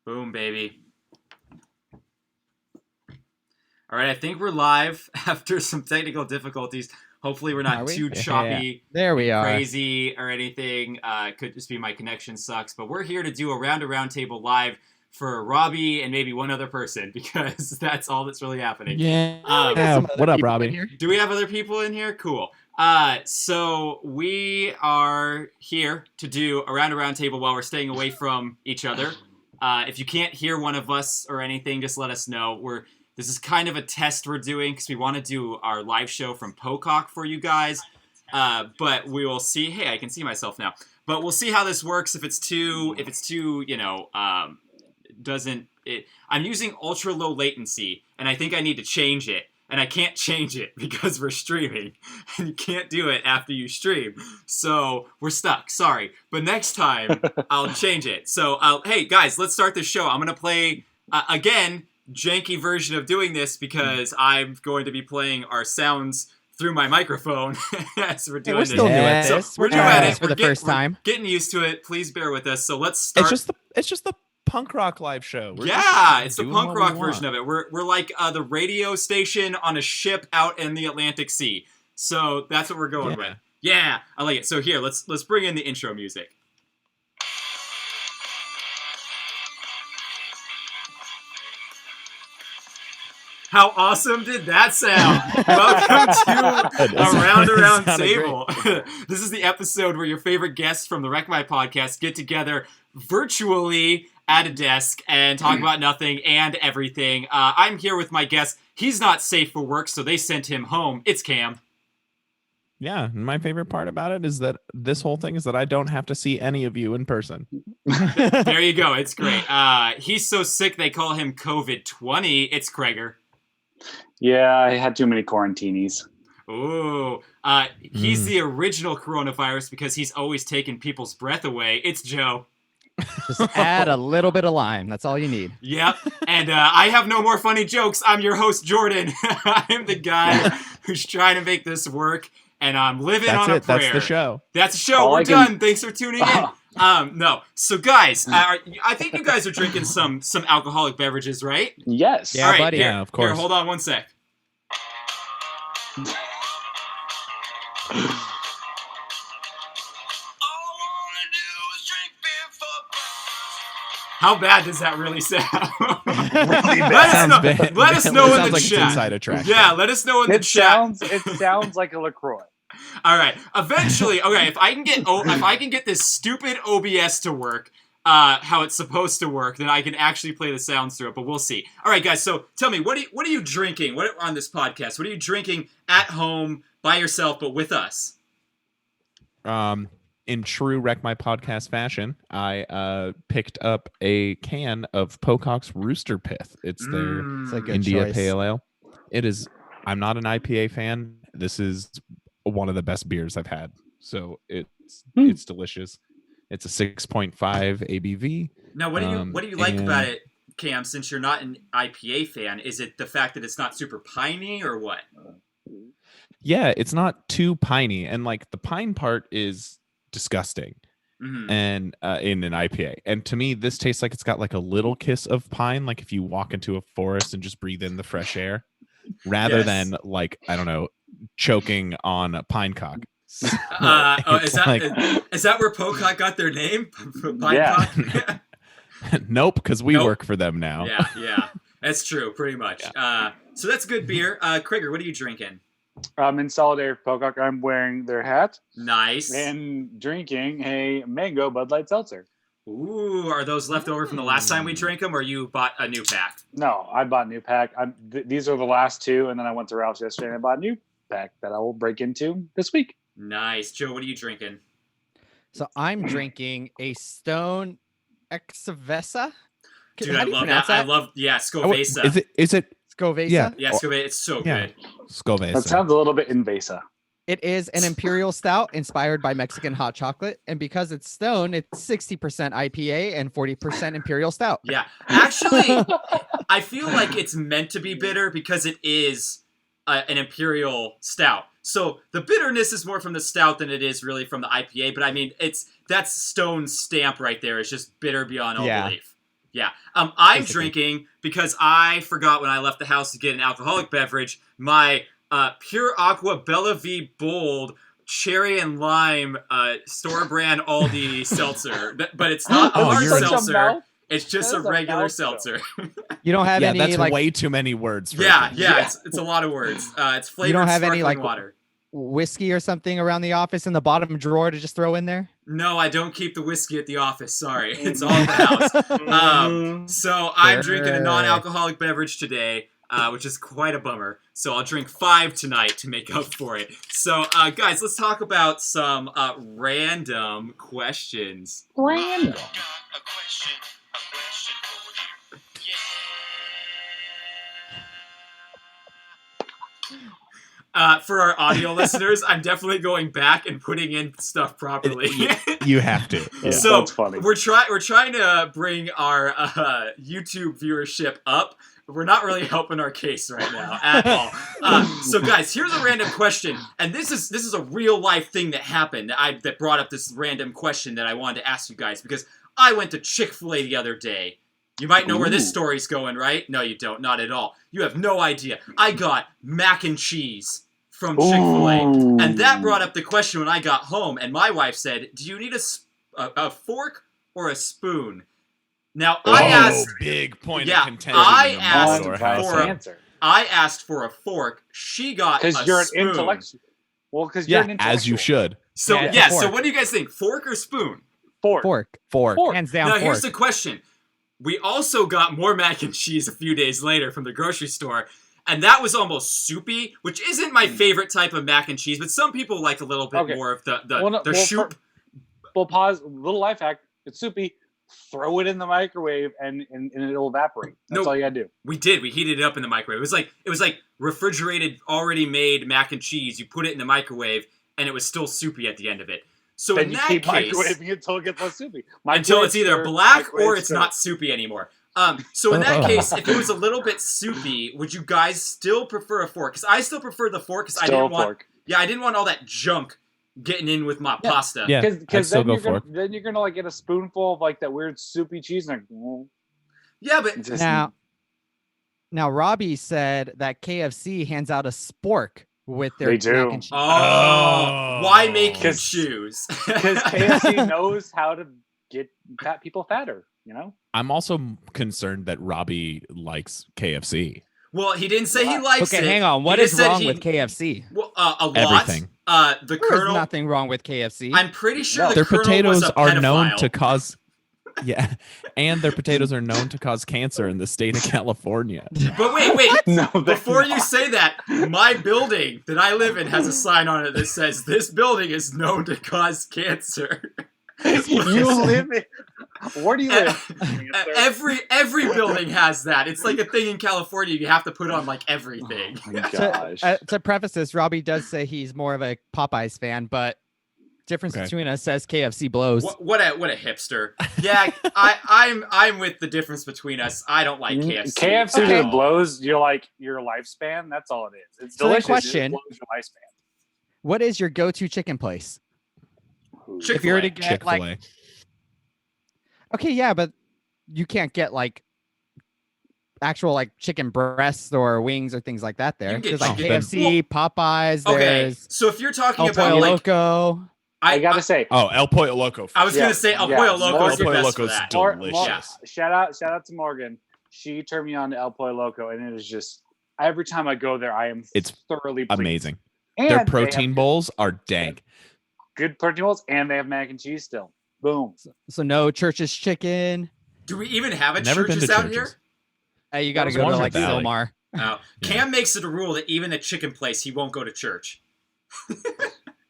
Boom, baby. All right, I think we're live after some technical difficulties. Hopefully we're not too choppy, there we are. Crazy or anything. Could just be my connection sucks. But we're here to do a round table live for Robbie and maybe one other person because that's all that's really happening. Yeah. What up, Robbie? Do we have other people in here? Cool. So we are here to do a round table while we're staying away from each other. If you can't hear one of us or anything, just let us know. This is kind of a test we're doing because we want to do our live show from Pocock for you guys. But we will see. Hey, I can see myself now. But we'll see how this works. If it's too, I'm using ultra low latency, and I think I need to change it. And I can't change it because we're streaming. And you can't do it after you stream. So we're stuck. Sorry. But next time, I'll change it. So, hey, guys, let's start this show. I'm going to play, again, janky version of doing this because I'm going to be playing our sounds through my microphone as we're doing this. Still doing this. So we're doing it for the first time. Getting used to it. Please bear with us. So let's start. It's just the punk rock live show. It's the punk rock version of it. We're like the radio station on a ship out in the Atlantic Sea. So that's what we're going with. Yeah, I like it. So here, let's bring in the intro music. How awesome did that sound? Welcome to a round table. This is the episode where your favorite guests from the Wreck My Podcast get together virtually at a desk and talk about nothing and everything. I'm here with my guest. He's not safe for work, so they sent him home. It's Cam. Yeah, and my favorite part about it is that this whole thing is that I don't have to see any of you in person. There you go. It's great. He's so sick they call him COVID-20. It's Kreger. Yeah, I had too many quarantinis. Ooh, he's the original coronavirus because he's always taking people's breath away. It's Joe. Just add a little bit of lime. That's all you need. Yep. And I have no more funny jokes. I'm your host, Jordan. I'm the guy who's trying to make this work, and I'm living on a prayer. That's the show. That's the show. We're done. Thanks for tuning in. No. So, guys, I think you guys are drinking some alcoholic beverages, right? Yes. Yeah, all right, buddy. Here, yeah, of course. Here, hold on one sec. How bad does that really sound? Really bad. Let us know in the like chat. It's inside a trash. Yeah, let us know in the chat. It sounds like a LaCroix. All right. Eventually, okay, if I can get this stupid OBS to work, how it's supposed to work, then I can actually play the sounds through it, but we'll see. All right, guys, so tell me, what are you drinking? What on this podcast? What are you drinking at home by yourself but with us? In true Wreck My Podcast fashion, I picked up a can of Pocock's Rooster Pith. It's their India Pale Ale. It is. I'm not an IPA fan. This is one of the best beers I've had. So it's delicious. It's a 6.5 ABV. Now, what do you like about it, Cam? Since you're not an IPA fan, is it the fact that it's not super piney or what? Yeah, it's not too piney, and like the pine part is disgusting. And in an IPA, and to me this tastes like it's got like a little kiss of pine, like if you walk into a forest and just breathe in the fresh air rather than like, I don't know, choking on a pine cock. Is that where Pocock got their name? Pine cock? Nope, because we work for them now. Yeah, that's true, pretty much. So that's good beer. Kreger, what are you drinking? I'm in solidarity with Pocock. I'm wearing their hat. Nice. And drinking a mango Bud Light seltzer. Ooh, are those left over from the last time we drank them, or you bought a new pack? No, I bought a new pack. These are the last two, and then I went to Ralph's yesterday and I bought a new pack that I will break into this week. Nice. Joe, what are you drinking? So I'm drinking a Stone Extravaganza. Dude, I love that. Scovesa. Is it Scovesa? Yeah, Scovesa. It's so good. Scovesa. That sounds a little bit invasive. It is an imperial stout inspired by Mexican hot chocolate, and because it's Stone, it's 60% IPA and 40% imperial stout. Yeah, actually, I feel like it's meant to be bitter because it is an imperial stout. So the bitterness is more from the stout than it is really from the IPA. But I mean, that's Stone's stamp right there. It's just bitter beyond all belief. Yeah. I'm Basically. drinking because I forgot when I left the house to get an alcoholic beverage, my Pure Aqua Bella V Bold cherry and lime store brand Aldi seltzer. But it's not a Oh, hard you're- seltzer. It's just a That's a regular mouthfeel. seltzer. You don't have Yeah, any that's like way too many words. For Yeah, a thing. yeah, it's a lot of words. It's flavored don't have sparkling any, like, water. whiskey or something around the office in the bottom drawer to just throw in there? No, I don't keep the whiskey at the office. Sorry, it's all in the house. So I'm drinking a Sure. non-alcoholic beverage today, which is quite a bummer. So I'll drink 5 tonight to make up for it. So, guys, let's talk about some random questions. Random. For our audio listeners, I'm definitely going back and putting in stuff properly. You have to. Yeah, So that's funny. we're trying to bring our YouTube viewership up. We're not really helping our case right now at all. So guys, here's a random question, and this is a real life thing that happened. That brought up this random question that I wanted to ask you guys because I went to Chick-fil-A the other day. You might know where this story's going, right? No, you don't. Not at all. You have no idea. I got mac and cheese from Chick-fil-A, and that brought up the question when I got home, and my wife said, "Do you need a fork or a spoon?" Now, I asked... big point Yeah, of contention. I in the asked Mordor for household. answer. I asked for a fork. She got a Because you're spoon. an intellectual. Well, because you're Yeah, an intellectual. as you should. So, Yeah, it's yeah, a so fork. what do you guys think? Fork or spoon? Fork. Fork. Fork. Hands down Now, fork. here's the question. We also got more mac and cheese a few days later from the grocery store, and that was almost soupy, which isn't my favorite type of mac and cheese, but some people like a little bit Okay. more of the Well, soup. Well, pause. Little life hack. It's soupy. Throw it in the microwave and it'll evaporate. That's No. all you gotta do. We did. We heated it up in the microwave. It was like refrigerated, already made mac and cheese. You put it in the microwave, and it was still soupy at the end of it. So Then in you that keep case, microwaving until it gets less soupy. until it's either black or it's not. not soupy anymore. So in that case, if it was a little bit soupy, would you guys still prefer a fork? Because I still prefer the fork because I didn't want. fork. Yeah, I didn't want all that junk getting in with my pasta. Yeah, Because I'd still then go you're gonna, fork. then you're gonna like get a spoonful of like that weird soupy cheese and Yeah, but just, Now Robbie said that KFC hands out a spork with their They do. mac and cheese. why make you 'Cause- choose? because KFC knows how to get fat people fatter. You know. I'm also concerned that Robbie likes KFC. Well, he didn't say he likes Okay, it. hang on. What He is just said wrong he- with KFC? Well, a lot. Everything. The There is Colonel. nothing wrong with KFC. I'm pretty sure No. the Their Colonel potatoes was a are known pedophile. to cause. Yeah, and their potatoes are known to cause cancer in the state of California. But wait. No. Before you say that, my building that I live in has a sign on it that says, "This building is known to cause cancer." you live in. Where do you live? Every building has that. It's like a thing in California. You have to put on like everything. Oh my gosh. To preface this, Robbie does say he's more of a Popeyes fan, but difference Okay. between us says KFC blows. What a hipster. Yeah, I'm with the difference between us. I don't like KFC. KFC Okay. just blows your lifespan. That's all it is. It's So the delicious. question- It blows your lifespan. What is your go-to chicken place? Chick-fil-A. If you were to get Chick-fil-A. like, okay, yeah, but you can't get like actual like chicken breasts or wings or things like that there. You can get There's like chicken- KFC, Popeyes. Okay, There's so if you're talking El about Pollo like, Loco. I gotta say, Oh, El Pollo Loco. I was Yeah, gonna say El yeah. Pollo Loco El is the Pollo best for Loco's that. delicious. shout out to Morgan. She turned me on to El Pollo Loco, and it is just every time I go there, I am It's thoroughly pleased. Amazing. And Their they protein have bowls are dank. good protein bowls, and they have mac and cheese still. Boom. So no Church's chicken. Do we even have a Never been churches to out churches. here? Hey, you got to There's go one to in like the valley. Silmar. Oh, Cam makes it a rule that even the chicken place, he won't go to church.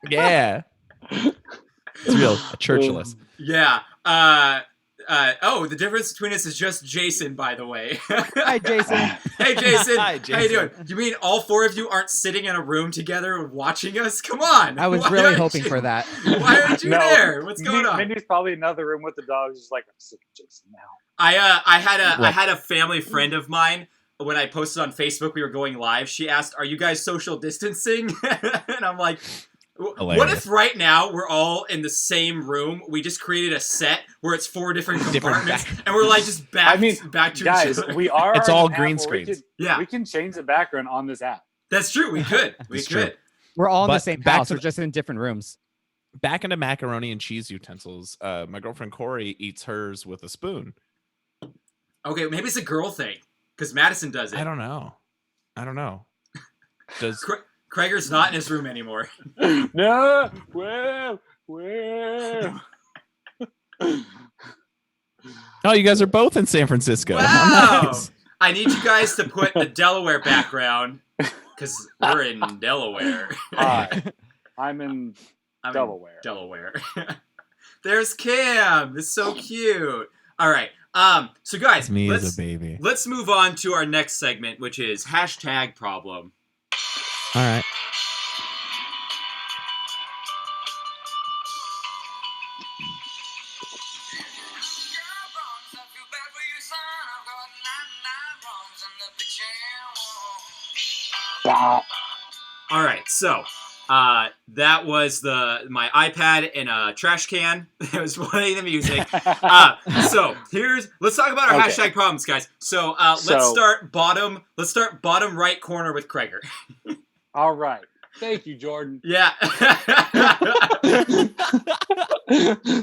Yeah. It's real churchless. Yeah. The difference between us is just Jason, by the way. Hi, Jason. Hey, Jason. Hi, How you Jason. doing? You mean all 4 of you aren't sitting in a room together watching us? Come on. I was Why really aren't hoping you- for that. Why aren't you No. there? What's going on? Mindy's probably in another room with the dogs, just like I'm sick of Jason now. I had a family friend of mine when I posted on Facebook we were going live. She asked, "Are you guys social distancing?" And I'm like, What if right now we're all in the same room? We just created a set where it's 4 different compartments, and we're like just back to guys, each other. we are. It's all green screens. We can change the background on this app. That's true. We could. We could. We're all in the But same back house. to We're just in different rooms. Back into macaroni and cheese utensils. My girlfriend Corey eats hers with a spoon. Okay, maybe it's a girl thing because Madison does it. I don't know. Does Krager's not in his room anymore? No. Well. Oh, you guys are both in San Francisco. Wow. Nice. I need you guys to put the Delaware background because we're in Delaware. Hi, I'm in Delaware. Delaware. There's Cam. It's so cute. All right. So guys, It's me as a baby. Let's move on to our next segment, which is hashtag problem. All right. All right, so that was my iPad in a trash can. It was playing the music. So let's talk about our hashtag problems, guys. So let's start bottom right corner with Krager. All right. Thank you, Jordan. Yeah.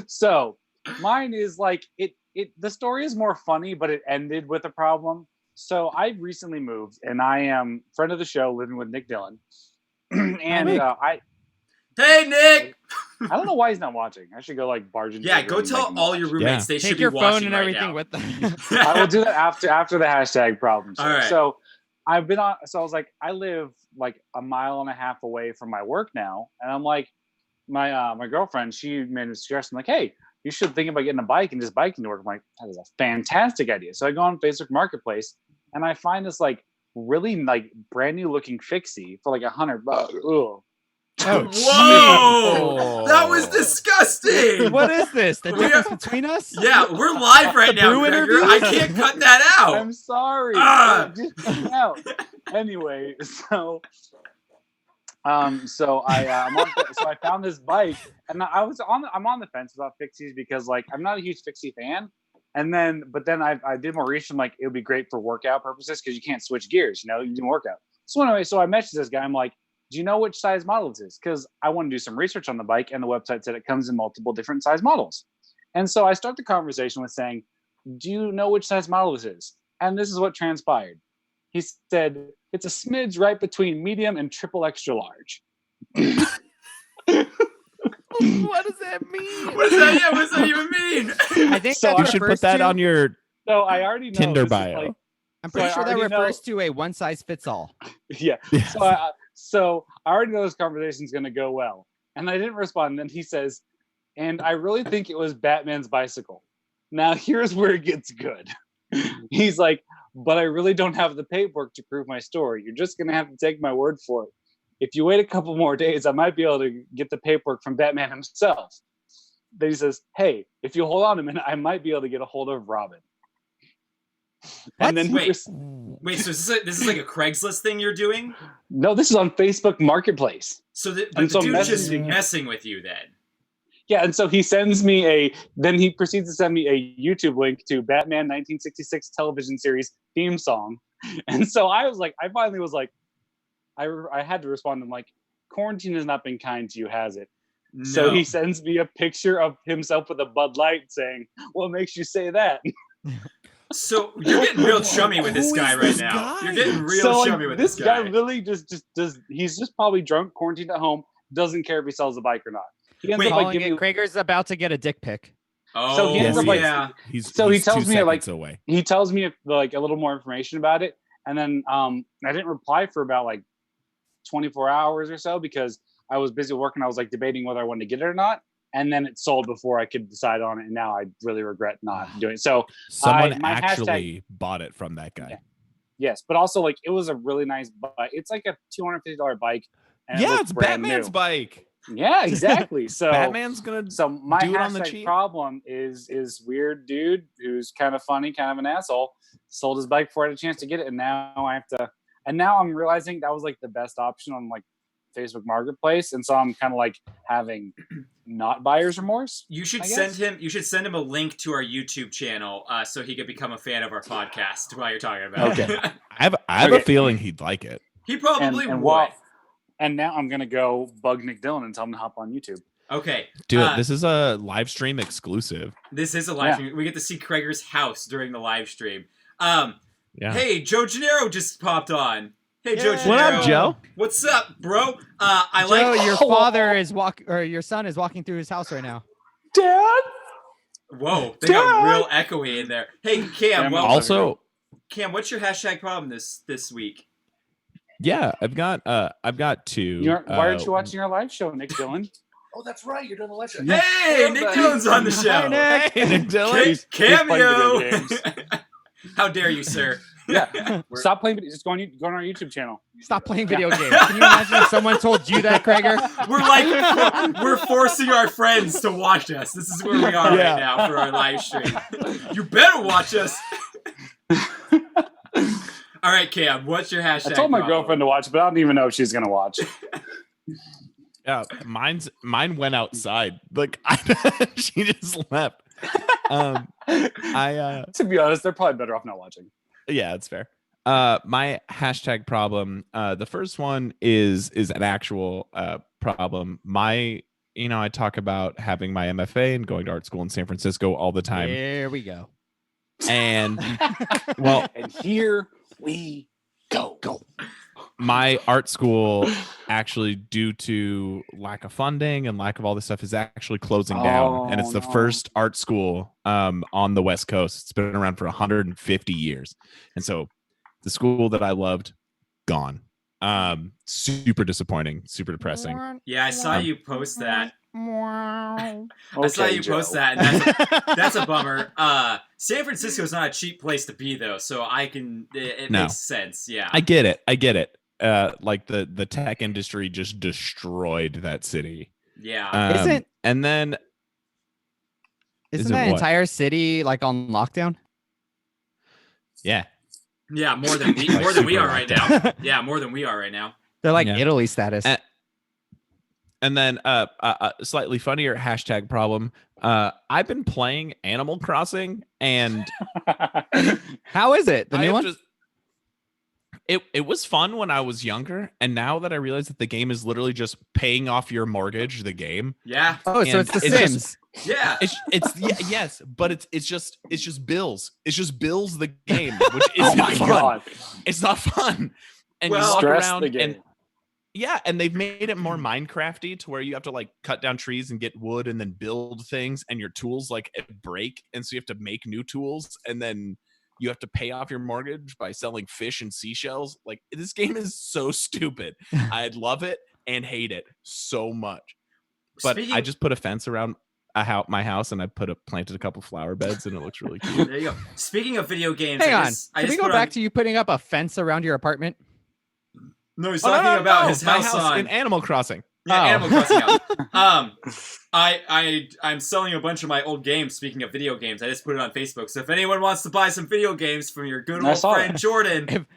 So mine is like the story is more funny, but it ended with a problem. So I recently moved, and I am friend of the show, living with Nick Dillon. And Hey, Nick! I don't know why he's not watching. I should go like barge into. Yeah, go tell all your roommates they should Take be your watching phone and right everything now. with them. I will do that after the hashtag problem. All right. So I've been on. So I was like, I live like a mile and a half away from my work now, and I'm like, my girlfriend, she made a suggestion like, hey, you should think about getting a bike and just biking to work. I'm like, that is a fantastic idea. So I go on Facebook Marketplace and I find this like really like brand new looking fixie for like $100. Ugh. Whoa! That was disgusting. What is this? The difference between us? Yeah, we're live right now, Brew Krager. interview? I can't cut that out. I'm sorry. Ah! Just cut it out. Anyway, so I found this bike, and I'm on the fence about fixies because like I'm not a huge fixie fan. But then I did more research. I'm like, it would be great for workout purposes because you can't switch gears. You do workout. So anyway, so I messaged this guy. I'm like, do you know which size model this is? Because I want to do some research on the bike, and the website said it comes in multiple different size models. And so I start the conversation with saying, do you know which size model this is? And this is what transpired. He said, it's a smidge right between medium and triple extra large. What does that mean? What does that even mean? I think So that You should put that on your So I already know Tinder this is bio. like- I'm pretty So I sure that already refers to a one size fits all. yeah. Yes. So I already know this conversation is going to go well. And I didn't respond. And then he says, and I really think it was Batman's bicycle. Now, here's where it gets good. He's like, but I really don't have the paperwork to prove my story. You're just going to have to take my word for it. If you wait a couple more days, I might be able to get the paperwork from Batman himself. Then he says, hey, if you hold on a minute, I might be able to get a hold of Robin. What? And then Wait, so this is like a Craigslist thing you're doing? No, this is on Facebook Marketplace. So the And so dude's just messaging- messing with you then. Yeah, and so he sends me then he proceeds to send me a YouTube link to Batman 1966 television series theme song. And so I finally was like, I had to respond to him like, quarantine has not been kind to you, has it? No. So he sends me a picture of himself with a Bud Light saying, what makes you say that? So you're getting real chummy with this Who guy is right this now. guy? You're getting real So like, chummy with this this guy guy. really just does, he's just probably drunk, quarantined at home, doesn't care if he sells a bike or not. He ends Wait, up like Calling giving it, Krager's about to get a dick pic. Oh, So he ends up, like, yeah. He's So he he's tells 2 me, like- seconds away. he tells me like a little more information about it, and then I didn't reply for about like 24 hours or so because I was busy working. I was like debating whether I wanted to get it or not, and then it sold before I could decide on it, and now I really regret not doing it. So Someone my actually bought it from that guy. Yeah. yes, but also like it was a really nice bike. It's like a $250 bike. And it Yeah, looks it's brand Batman's new. bike. Yeah, exactly. So Batman's gonna. So my do it on the hashtag cheap. problem is weird dude who's kind of funny, kind of an asshole, sold his bike before I had a chance to get it, and now I have to. And now I'm realizing that was like the best option on like Facebook Marketplace, and so I'm kind of like having not buyer's remorse. You should I send guess. him. You should send him a link to our YouTube channel, so he could become a fan of our podcast while you're talking about it. Okay. I have a feeling he'd like it. He probably and would. and now I'm gonna go bug Nick Dillon and tell him to hop on YouTube. Okay. Do it. This is a live stream exclusive. This is a live stream. We get to see Krager's house during the live stream. Yeah. Hey, Joe Janero just popped on. Hey, Joe Janero. What up, Joe? What's up, bro? Joe, your father is your son is walking through his house right now. Dad. Whoa, they got real echoey in there. Hey, Cam. Welcome. Also, Cam, what's your hashtag problem this week? yeah, I've got two. Why aren't you watching our live show, Nick Dillon? Oh, that's right. You're doing the lecture. Hey, Nick Dillon's on the show. Hi, Nick. Hey, Nick Dillon. He's Cameo. playing video games. How dare you, sir? Yeah. Stop playing. Just go on our YouTube channel. Stop playing video games. Can you imagine if someone told you that, Krager? We're forcing our friends to watch us. This is where we are right now for our live stream. You better watch us. All right, Cam, what's your hashtag? I told my problem? girlfriend to watch, but I don't even know if she's gonna watch. Yeah, mine went outside. Like she just left. To be honest, they're probably better off not watching. Yeah, it's fair. My hashtag problem. The first one is an actual problem. I talk about having my MFA and going to art school in San Francisco all the time. There we go. And well, And here we go. my art school actually, due to lack of funding and lack of all this stuff, is actually closing down. And it's the first art school on the West Coast. It's been around for 150 years. And so the school that I loved, gone. Super disappointing, super depressing. Yeah, I saw you post that. Okay, I saw you Joe. post that, and that's a bummer. San Francisco is not a cheap place to be, though, so it No. makes sense. Yeah, I get it. Like the tech industry just destroyed that city. yeah. Isn't that what? entire city like on lockdown? Yeah. Yeah, more than we super are right now. Yeah, more than we are right now. They're like Yeah. Italy status. And then a slightly funnier hashtag problem. I've been playing Animal Crossing, and How is it? The I new have one? just- it was fun when I was younger, and now that I realize that the game is literally just paying off your mortgage, the game. Yeah, Oh, so and it's The it's just- Sims. yeah. Yes, but it's just bills. It's just bills the game, which Oh isn't my fun. god! It's not fun. And Well, you walk Stress around the game. and yeah, and they've made it more Minecrafty to where you have to like cut down trees and get wood and then build things, and your tools like break, and so you have to make new tools, and then you have to pay off your mortgage by selling fish and seashells. Like, this game is so stupid. I love it and hate it so much. But I just put a fence around my house, and I planted a couple flower beds, and it looks really cute. There you go. Speaking of video games, Hang on. I Can we just go put back on- to you putting up a fence around your apartment? No, he's Oh, talking no, about no, his my house on in Animal Crossing. Yeah, Oh. Animal Crossing house. I'm selling a bunch of my old games. Speaking of video games, I just put it on Facebook. So if anyone wants to buy some video games from your good I old saw friend that. Jordan,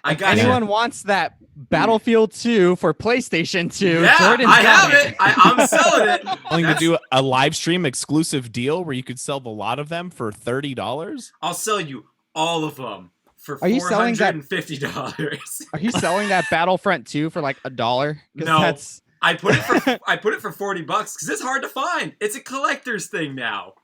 I got you. Anyone wants that Battlefield 2 for PlayStation 2? Yeah, Jordan's I got have it. I'm selling it. Willing to That's- do a live stream exclusive deal where you could sell the lot of them for $30. I'll sell you all of them for Are you selling that- $450. Are you selling that Battlefront 2 for like $1? 'Cause No. that's I put it for $40 because it's hard to find. It's a collector's thing now.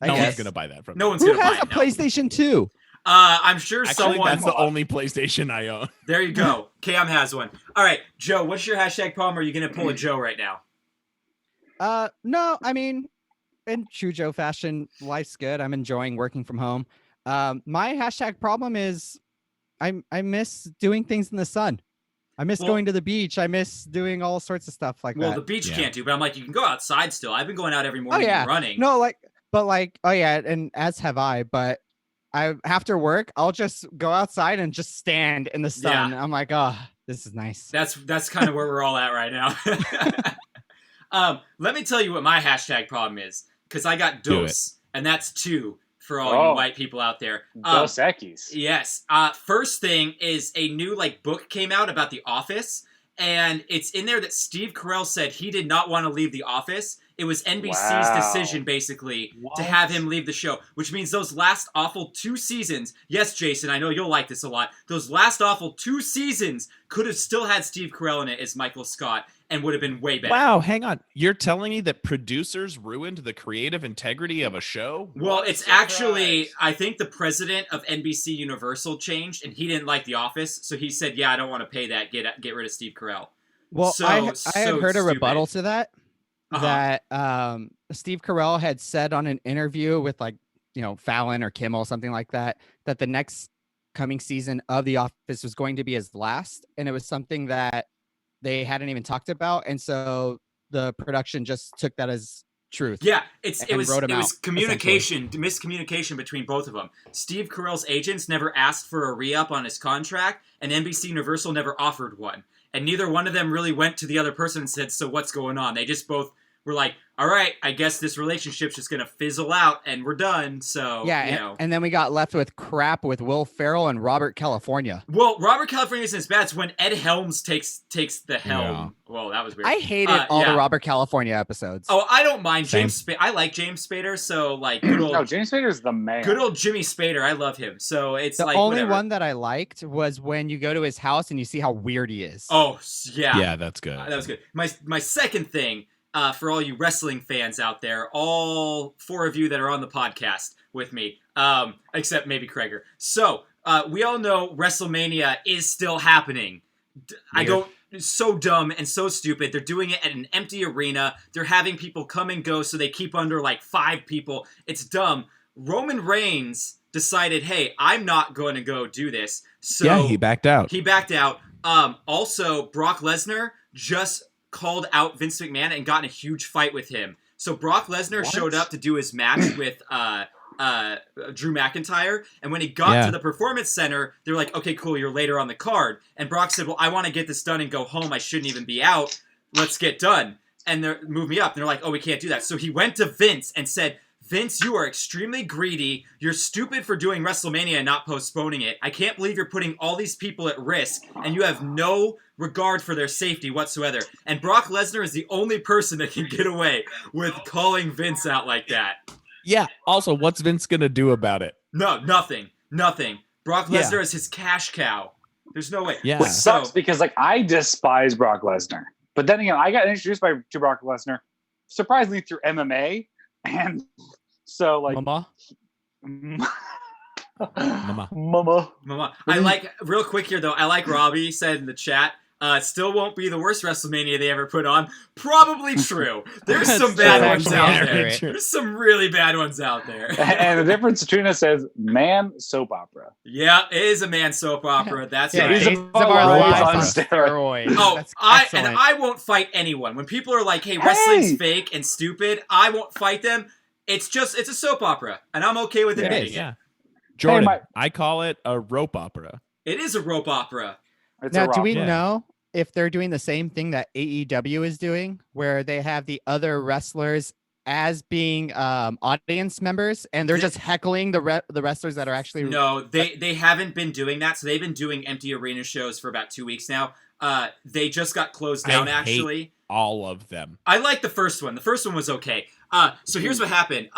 I No one's guess. gonna buy that from No me. one's Who gonna has buy a it. No. PlayStation 2? I'm sure Actually, someone. that's the only PlayStation I own. There you go. Cam has one. All right, Joe. What's your hashtag problem? Are you gonna pull a Joe right now? No, I mean, in true Joe fashion, life's good. I'm enjoying working from home. My hashtag problem is I miss doing things in the sun. I miss Well- going to the beach. I miss doing all sorts of stuff like Well, that. the beach Yeah. can't do, but I'm like, you can go outside still. I've been going out every morning yeah. and running. No, oh yeah, and as have I, but after work, I'll just go outside and just stand in the sun. I'm like, oh, this is nice. That's kind of where we're all at right now. Let me tell you what my hashtag problem is, because I got Do dose, and that's 2 for all Oh. you white people out there. Dos Equis. Yes. First thing is a new book came out about The Office, And it's in there that Steve Carell said he did not want to leave The Office. It was NBC's decision, basically, to have him leave the show, which means those last awful 2 seasons, yes, Jason, I know you'll like this a lot, those last awful 2 seasons could have still had Steve Carell in it as Michael Scott and would have been way better. Wow, hang on. You're telling me that producers ruined the creative integrity of a show? Well, it's actually, I think the president of NBC Universal changed, and he didn't like The Office, so he said, yeah, I don't want to pay that, get rid of Steve Carell. Well, I had heard a rebuttal to that. Uh-huh. That Steve Carell had said on an interview with Fallon or Kimmel, something like that, that the next coming season of The Office was going to be his last. And it was something that they hadn't even talked about. And so the production just took that as truth. Yeah, it was miscommunication between both of them. Steve Carell's agents never asked for a re-up on his contract, and NBC Universal never offered one. And neither one of them really went to the other person and said, so what's going on? They just both were like, all right, I guess this relationship's just going to fizzle out and we're done. So, yeah, and then we got left with crap with Will Ferrell and Robert California. Well, Robert California isn't as bad. It's when Ed Helms takes the helm. Yeah. Well, that was weird. I hated all the Robert California episodes. Oh, I don't mind James Spader. I like James Spader, so like good old... No, James Spader's the man. Good old Jimmy Spader. I love him. So it's the like only whatever. one that I liked was when you go to his house and you see how weird he is. Oh, yeah. Yeah, that's good. That was good. My second thing, for all you wrestling fans out there, all 4 of you that are on the podcast with me, except maybe Kreger. So, we all know WrestleMania is still happening. It's so dumb and so stupid. They're doing it at an empty arena. They're having people come and go, so they keep under like 5 people. It's dumb. Roman Reigns decided, hey, I'm not going to go do this. So yeah, he backed out. Also, Brock Lesnar just called out Vince McMahon and got in a huge fight with him. So Brock Lesnar showed up to do his match with Drew McIntyre, and when he got to the Performance Center, they were like, okay, cool, you're later on the card. And Brock said, well, I want to get this done and go home. I shouldn't even be out. Let's get done. And they move me up. And they're like, oh, we can't do that. So he went to Vince and said, Vince, you are extremely greedy. You're stupid for doing WrestleMania and not postponing it. I can't believe you're putting all these people at risk, and you have no regard for their safety whatsoever. And Brock Lesnar is the only person that can get away with calling Vince out like that. Yeah. Also, what's Vince going to do about it? No, nothing. Brock Lesnar is his cash cow. There's no way. Yeah. Which sucks because I despise Brock Lesnar. But then again, I got introduced to Brock Lesnar surprisingly through MMA. And so Mama. I like, real quick here though, I like Robbie said in the chat, still won't be the worst WrestleMania they ever put on. Probably true. There's some bad ones out there. There's some really bad ones out there. And the difference between us says man soap opera. Yeah, it is a man soap opera. That's right. Days of Our Lives on steroids. Oh, I won't fight anyone. When people are like, hey, wrestling's fake and stupid, I won't fight them. It's a soap opera, and I'm okay with admitting it. Yeah. Jordan, I call it a rope opera. It is a rope opera. Now, do we know if they're doing the same thing that AEW is doing, where they have the other wrestlers as being audience members, and they're just heckling the wrestlers that are actually... No, they haven't been doing that. So they've been doing empty arena shows for about 2 weeks now. They just got closed down, actually. Hate all of them. I like the first one. The first one was okay. So here's what happened.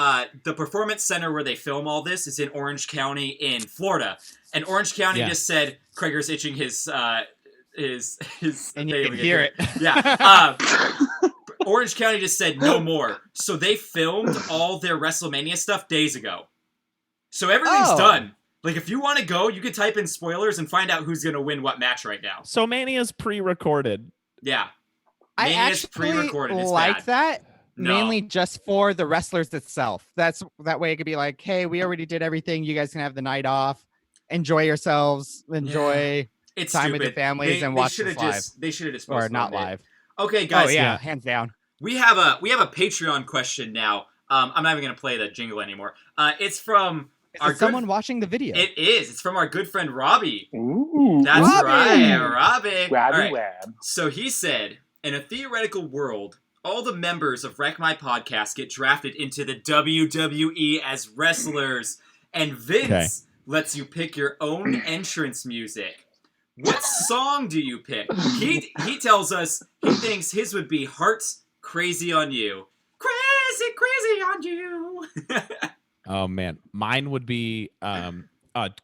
The Performance Center where they film all this is in Orange County in Florida. And Orange County just said, Kreger's itching his and you can hear it. Yeah. Orange County just said no more. So they filmed all their WrestleMania stuff days ago. So everything's done. Like, if you want to go, you can type in spoilers and find out who's going to win what match right now. So Mania's pre-recorded. Yeah. I actually like that. Mainly just for the wrestlers itself. That way it could be like, hey, we already did everything. You guys can have the night off. Enjoy yourselves. Enjoy time with your families and watch this live. They should have just or not live. Okay, guys. Oh yeah, hands down. We have a Patreon question now. I'm not even going to play the jingle anymore. It's from someone watching the video. It is. It's from our good friend Robbie. Ooh, that's Robbie. Right, Robbie. Robbie right. So he said, in a theoretical world, all the members of Wreck My Podcast get drafted into the WWE as wrestlers, and Vince lets you pick your own entrance music. what song do you pick? He tells us he thinks his would be Heart's Crazy on You. Crazy on you. Oh man, mine would be are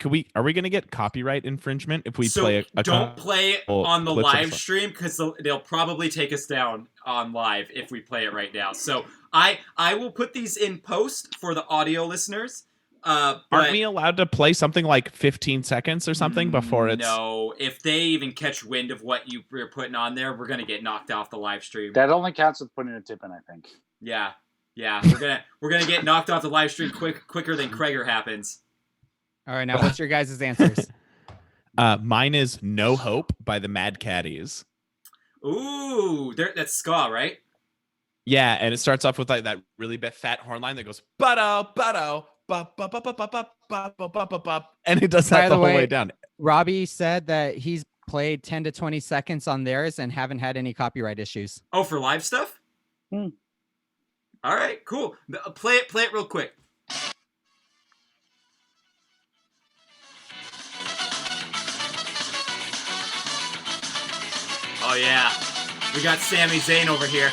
we gonna get copyright infringement if we play a don't play it on the clips live stream because they'll probably take us down on live if we play it right now. So I will put these in post for the audio listeners. Aren't we allowed to play something like 15 seconds or something before it's... No, if they even catch wind of what you're putting on there, we're gonna get knocked off the live stream. That only counts with putting a tip in, I think. Yeah, we're gonna get knocked off the live stream quicker than Kreger happens. All right, now what's your guys' answers? Mine is No Hope by the Mad Caddies. Ooh, that's ska, right? Yeah, and it starts off with like that really fat horn line that goes butto butto bop bop bop bop bop bop bop bop bop, and it does that the whole way down. Robbie said that he's played 10 to 20 seconds on theirs and haven't had any copyright issues. Oh, for live stuff? All right, cool. Play it real quick. Oh yeah, we got Sami Zayn over here.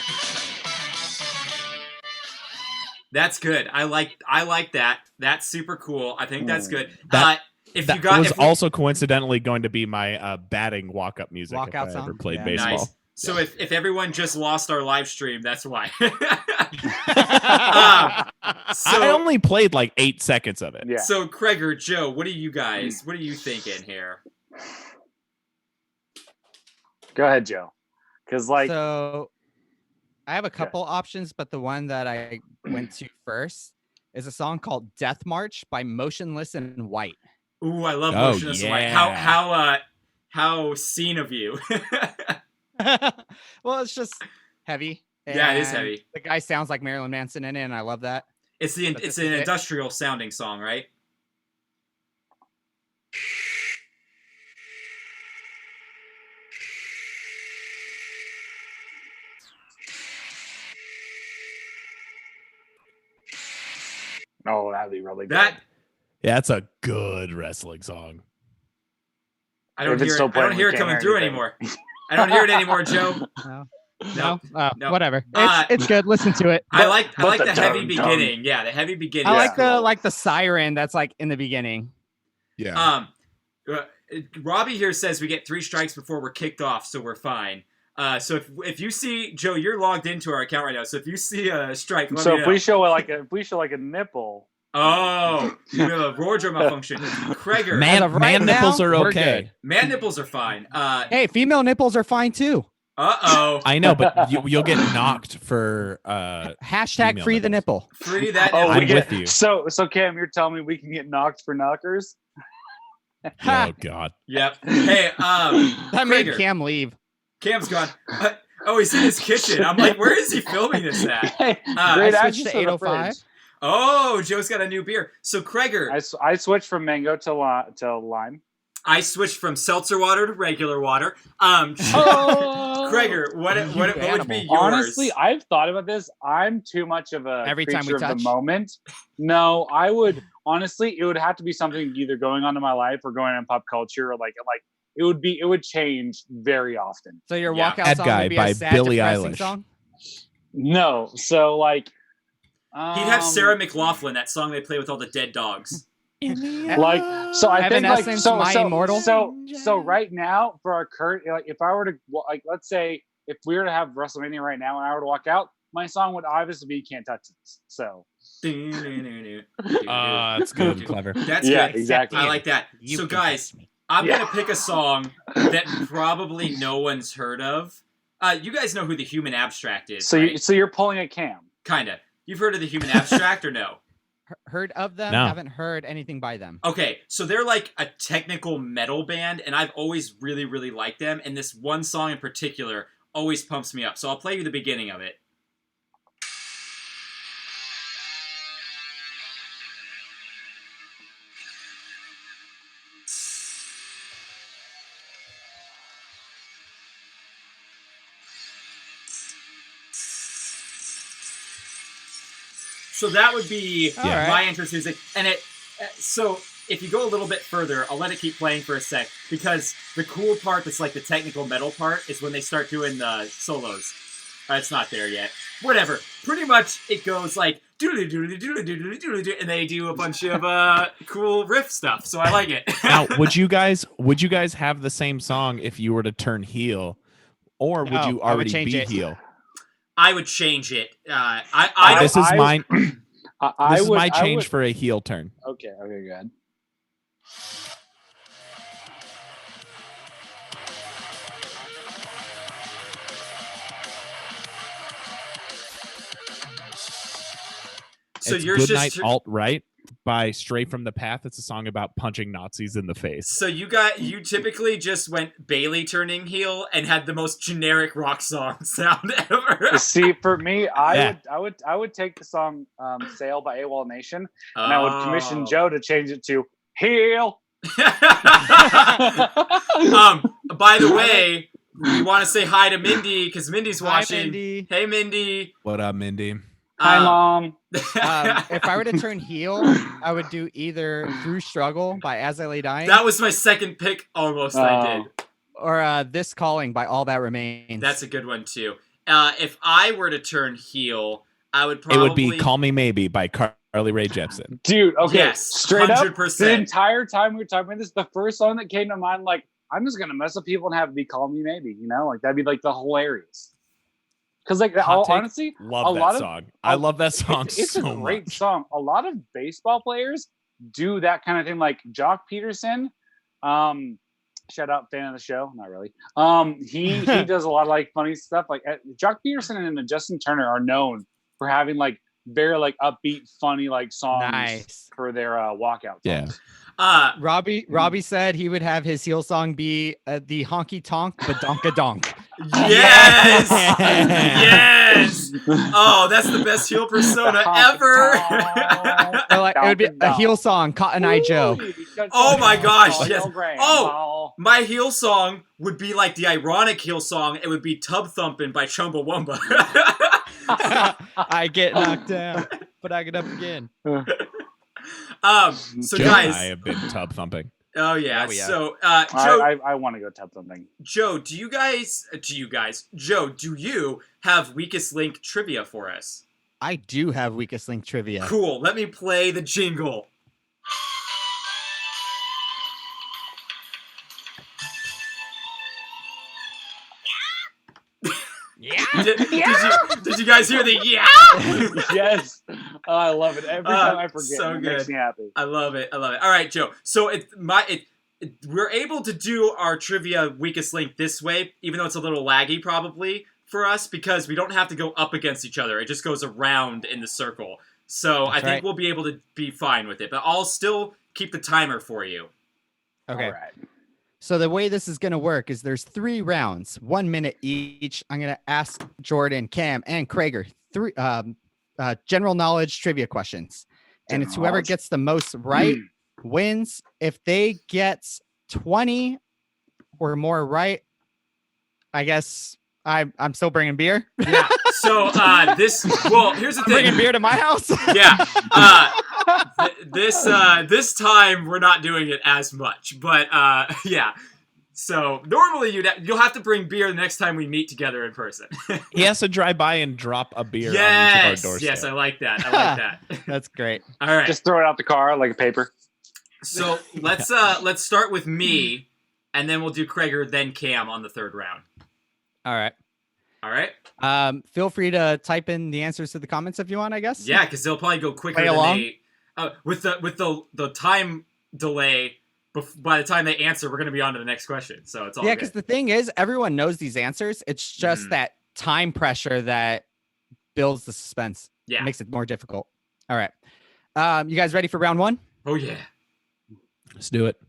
That's good. I like that. That's super cool. I think that's good. That was also coincidentally going to be my batting walk-up music if I ever played baseball. Nice. So if everyone just lost our live stream, that's why. I only played like 8 seconds of it. Yeah. So Kreger, Joe, what are you thinking here? Go ahead, Joe. So I have a couple options, but the one that I went to first is a song called Death March by Motionless in White. Ooh, I love Motionless in White. How seen of you. Well, it's just heavy. Yeah, it is heavy. The guy sounds like Marilyn Manson in it, and I love that. It's an industrial sounding song, right? Oh, that'd be really good. Yeah, it's a good wrestling song. I don't hear it coming through anymore. I don't hear it anymore, Joe. No. Whatever. It's good. Listen to it. I like the heavy beginning. Yeah, the heavy beginning. I like the siren that's like in the beginning. Yeah. Robbie here says we get 3 strikes before we're kicked off, so we're fine. So if you see Joe, you're logged into our account right now. So if you see a strike, so if we show like a nipple. Oh, you have a wardrobe malfunction. Kreger, man nipples are okay. Man nipples are fine. Hey, female nipples are fine too. I know, but you'll get knocked for hashtag free the nipple. Free that. Oh, I'm with you. So Cam, you're telling me we can get knocked for knockers? Oh God. Yep. Hey, that made Cam leave. Cam's gone. He's in his kitchen. I'm like, where is he filming this at? I switched to 805. Oh, Joe's got a new beer. So Kreger, I switched from mango to lime. I switched from seltzer water to regular water. Kreger, what would be yours? Honestly, I've thought about this. I'm too much of a creature of the moment. No, I would honestly. It would have to be something either going on in my life or going on pop culture, or like it would change very often. So your walkout song would be a sad, Billie depressing Eilish. song? No, so like he'd have Sarah McLachlan, that song they play with all the dead dogs. Like, so I think like Immortal. So right now for our current, like if I were to let's say if we were to have WrestleMania right now and I were to walk out, my song would obviously be "Can't Touch This." So that's good, clever. That's good. Exactly. I like that. So guys, I'm gonna pick a song that probably no one's heard of. You guys know who the Human Abstract is, right? So you're pulling a Cam. Kinda. You've heard of the Human Abstract or no? Heard of them? No. Haven't heard anything by them. Okay, so they're like a technical metal band, and I've always really, really liked them. And this one song in particular always pumps me up. So I'll play you the beginning of it. So that would be my entrance music, and if you go a little bit further, I'll let it keep playing for a sec, because the cool part that's like the technical metal part is when they start doing the solos. It's not there yet. Whatever. Pretty much it goes like doodly doodly doodly doodly doodly doodly, and they do a bunch of cool riff stuff. So I like it. Now, would you guys have the same song if you were to turn heel, or would you already be heel? I would change it. This is mine. This is my change for a heel turn. Okay, go ahead. So it's you're Goodnight Alt-Right by Stray from the Path. It's a song about punching Nazis in the face. So you typically just went Bailey turning heel and had the most generic rock song sound ever. See, for me, I would take the song "Sail" by AWOL Nation, and I would commission Joe to change it to "Heel." By the way, we want to say hi to Mindy because Mindy's watching. Hi, Mindy. Hey, Mindy. What up, Mindy? Hi, Mom. If I were to turn heel, I would do either "Through Struggle" by As I Lay Dying. That was my second pick. Almost, I did. Or "This Calling" by All That Remains. That's a good one too. If I were to turn heel, I would probably. It would be "Call Me Maybe" by Carly Rae Jepsen. Dude, okay, yes, straight 100%. up, the entire time we were talking about this, the first song that came to mind, like, I'm just gonna mess with people and have it be "Call Me Maybe," you know, like that'd be like the hilarious. Because like honestly, love that song. I love that song so much. It's a great song. A lot of baseball players do that kind of thing. Like Jock Peterson, shout out, fan of the show. Not really. He does a lot of like funny stuff. Like Jock Peterson and Justin Turner are known for having like very like upbeat, funny like songs for their walkout songs. Yeah. Robbie said he would have his heel song be the honky tonk badonka donk. Yes! Yes! Oh, that's the best heel persona ever! It would be a heel song, Cotton Eye Joe. Oh my gosh, yes. Oh, my heel song would be like the ironic heel song. It would be Tub Thumpin' by Chumbawamba. I get knocked down, but I get up again. So Joe guys, and I have been tub thumping. Oh yeah. So Joe, I want to go tub thumping. Joe, do you have weakest link trivia for us? I do have weakest link trivia. Cool. Let me play the jingle. Yeah. Did you guys hear the yeah? Yes. Oh, I love it. Every time I forget, so it good. makes me happy. I love it. All right, Joe. So we're able to do our trivia weakest link this way, even though it's a little laggy probably for us, because we don't have to go up against each other. It just goes around in the circle. So I think we'll be able to be fine with it. But I'll still keep the timer for you. Okay. All right. So the way this is going to work is there's 3 rounds, 1 minute each. I'm going to ask Jordan, Cam, and Krager 3 general knowledge trivia questions. And it's whoever gets the most right wins. If they get 20 or more right, I guess I'm still bringing beer. Yeah. So here's the thing. Bringing beer to my house. Yeah. This time we're not doing it as much, but yeah. So normally you'll have to bring beer the next time we meet together in person. He has to drive by and drop a beer on each of our doorsteps. Yes, I like that. That's great. All right. Just throw it out the car like a paper. So let's start with me, and then we'll do Krager, then Cam on the 3rd round. All right. Feel free to type in the answers to the comments if you want, I guess. Yeah, because they'll probably go quicker with the time delay. By the time they answer, we're going to be on to the next question. So it's all because the thing is, everyone knows these answers. It's just that time pressure that builds the suspense. Yeah, it makes it more difficult. All right, you guys ready for round 1? Oh yeah, let's do it.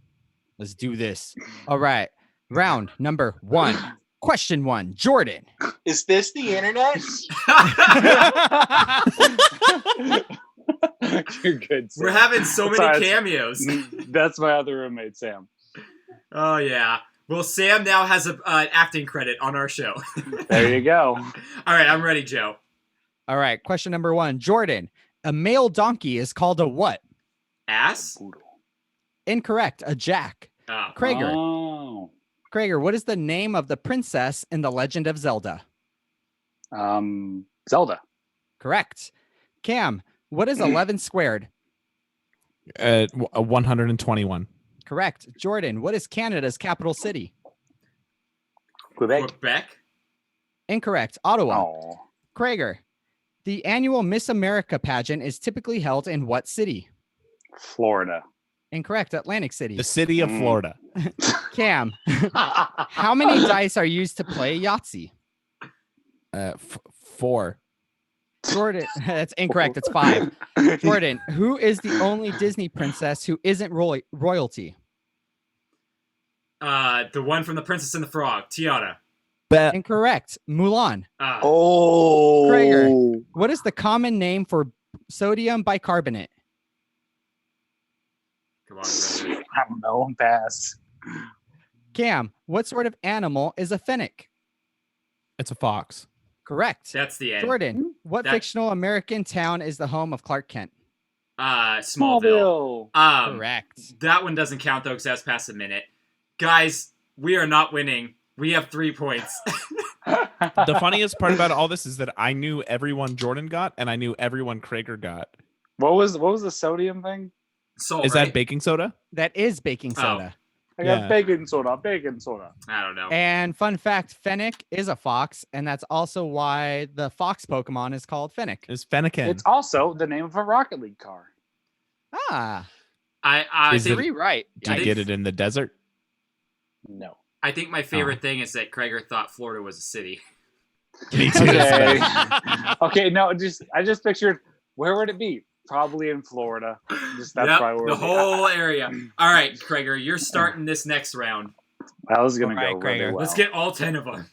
Let's do this. All right, round number 1. Question 1, Jordan. Is this the internet? You're good, Sam. We're having so many cameos. That's my other roommate, Sam. Oh, yeah. Well, Sam now has an acting credit on our show. There you go. All right, I'm ready, Joe. All right, question number 1, Jordan. A male donkey is called a what? Ass? Incorrect. A jack. Oh. Krager. Oh. Krager, what is the name of the princess in The Legend of Zelda? Zelda. Correct. Cam, what is 11 squared? 121. Correct. Jordan, what is Canada's capital city? Quebec. Incorrect. Ottawa. Oh. Krager, the annual Miss America pageant is typically held in what city? Florida. Incorrect. Atlantic City. The city of Florida. Cam, how many dice are used to play Yahtzee? 4. Jordan, that's incorrect. It's 5. Jordan, who is the only Disney princess who isn't royalty? The one from The Princess and the Frog, Tiana. Incorrect. Mulan. Oh. Krager, what is the common name for sodium bicarbonate? Come on, Krager. I don't know. Pass. Cam, what sort of animal is a fennec? It's a fox. Correct. That's the end. Jordan, what fictional American town is the home of Clark Kent? Smallville. Correct. That one doesn't count though because that's past a minute. Guys, we are not winning. We have 3 points. The funniest part about all this is that I knew everyone Jordan got, and I knew everyone Krager got. What was the sodium thing? Salt, Is right? that baking soda? That is baking soda. I got Yeah. bacon soda. Bacon soda. I don't know. And fun fact, Fennec is a fox, and that's also why the fox Pokemon is called Fennec. It's Fennekin. It's also the name of a Rocket League car. Ah, I Is think, three right. Do you get it in the desert? No. I think my favorite thing is that Krager thought Florida was a city. Me too. Okay. Okay. No. I just pictured where would it be? Probably in Florida. That's Yep, probably where the it would be. whole area. All right, Krager, you're starting this next round. That was gonna All right, go really Krager. well. Let's get all 10 of them.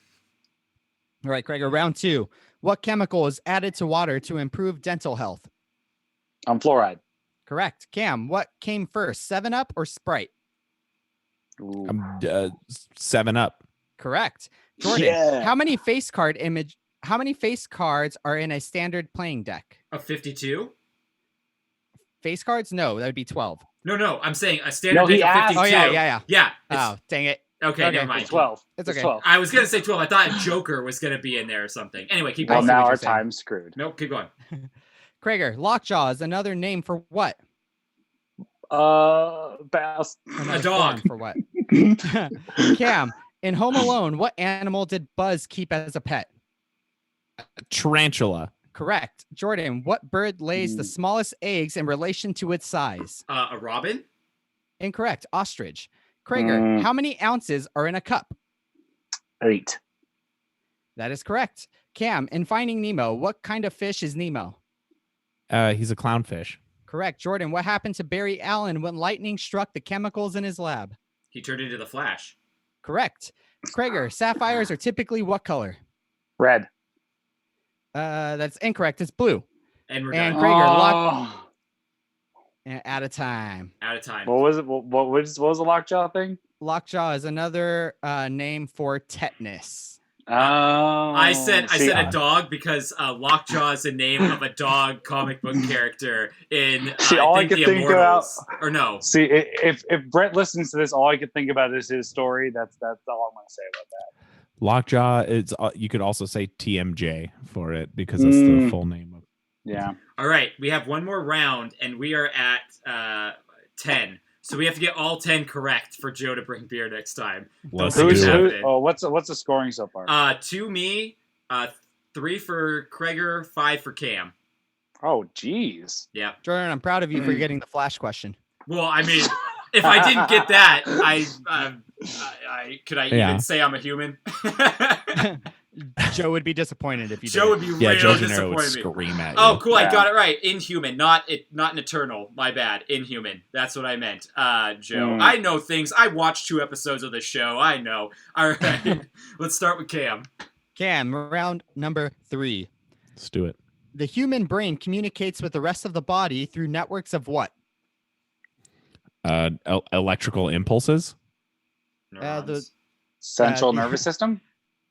All right, Krager, round 2. What chemical is added to water to improve dental health? Fluoride. Correct. Cam, what came first, 7-Up or Sprite? Ooh. 7-Up. Correct. Jordan, Yeah. how many face cards are in a standard playing deck? A 52? Face cards? No, that would be 12. No, I'm saying a standard No, he deck of asked- 52. Oh, yeah. Yeah. Oh, dang it. Okay, okay, never mind. It's 12. It's It's okay. 12. I was going to say 12. I thought Joker was going to be in there or something. Anyway, keep I Well, going. see now what our you're saying. time's screwed. Nope, keep going. Krager, lockjaw is another name for what? Pass. Another dog. form for what? Cam, in Home Alone, what animal did Buzz keep as a pet? Tarantula. Correct. Jordan, what bird lays the Mm. smallest eggs in relation to its size? A robin? Incorrect. Ostrich. Krager, Mm. how many ounces are in a cup? 8. That is correct. Cam, in Finding Nemo, what kind of fish is Nemo? He's a clownfish. Correct. Jordan, what happened to Barry Allen when lightning struck the chemicals in his lab? He turned into the Flash. Correct. Krager, sapphires are typically what color? Red. That's incorrect. It's blue. And we're And done. Krager, out of time. Out of time. What was it? What was the lockjaw thing? Lockjaw is another name for tetanus. Oh, I said see, a dog because Lockjaw is the name of a dog comic book character in See, all I I think could the think Immortals. Or no. See, if Brett listens to this, all I could think about is his story. That's all I'm going to say about that. Lockjaw is. You could also say TMJ for it because that's the full name of. Yeah. All right, we have one more round, and we are at 10. So we have to get all 10 correct for Joe to bring beer next time. Let's Don't do think it. about Who? Oh, what's the scoring so far? 2 me, 3 for Krager, 5 for Cam. Oh, geez. Yeah. Jordan, I'm proud of you for getting the flash question. Well, I mean, if I didn't get that, could I Yeah. even say I'm a human? Joe would be disappointed if you Joe did. would be Yeah, real Joe Janero would disappointed. scream at you. Oh, cool! I Yeah. got it right. Inhuman, not an eternal. My bad. Inhuman. That's what I meant. Joe. I know things. I watched 2 episodes of the show. I know. All right. Let's start with Cam. Cam, round number 3. Let's do it. The human brain communicates with the rest of the body through networks of what? Electrical impulses. Neurons. Central the- nervous system?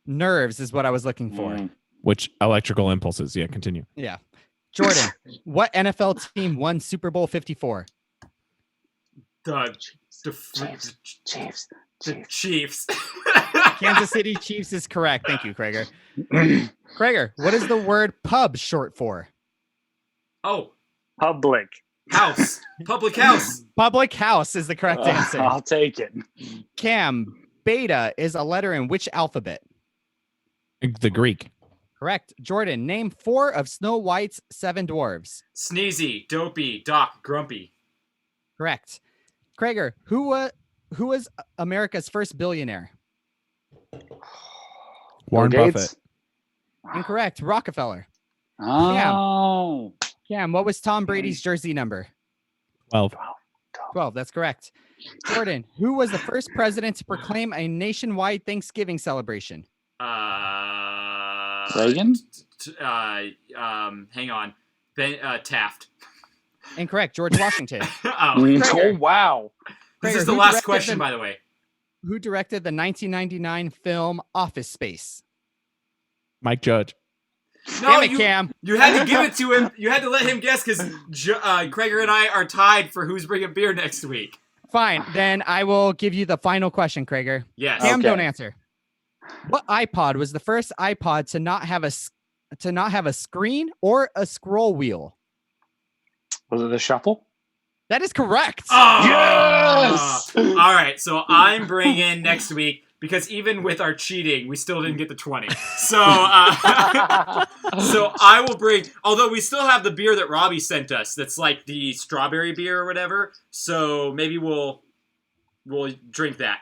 Nerves is what I was looking for. Which electrical impulses? Yeah, continue. Yeah. Jordan, what NFL team won Super Bowl 54? The Chiefs. Kansas City Chiefs is correct. Thank you, Krager. Krager, what is the word pub short for? Oh, Public. house. Public house. Public house is the correct answer. I'll take it. Cam, beta is a letter in which alphabet? The Greek. Correct. Jordan, name 4 of Snow White's 7 dwarves. Sneezy, Dopey, Doc, Grumpy. Correct. Krager, who was America's first billionaire? Warren Bill Buffett. Gates? Incorrect. Rockefeller. Oh. Cam, what was Tom Brady's jersey number? 12. 12. That's correct. Jordan, who was the first president to proclaim a nationwide Thanksgiving celebration? Reagan? Hang on. Taft. Incorrect. George Washington. Oh, wow. This Krager, is the who last directed question, by the way. Who directed the 1999 film Office Space? Mike Judge. Damn it, Cam. You had to give it to him. You had to let him guess because Krager and I are tied for who's bringing beer next week. Fine. Then I will give you the final question, Krager. Yes. Cam, Okay. don't answer. What iPod was the first iPod to not have a screen or a scroll wheel? Was it the shuffle? That is correct. Oh! Yes! All right. So I'm bringing next week because even with our cheating, we still didn't get the 20. So, so I will bring. Although we still have the beer that Robbie sent us. That's like the strawberry beer or whatever. So maybe we'll drink that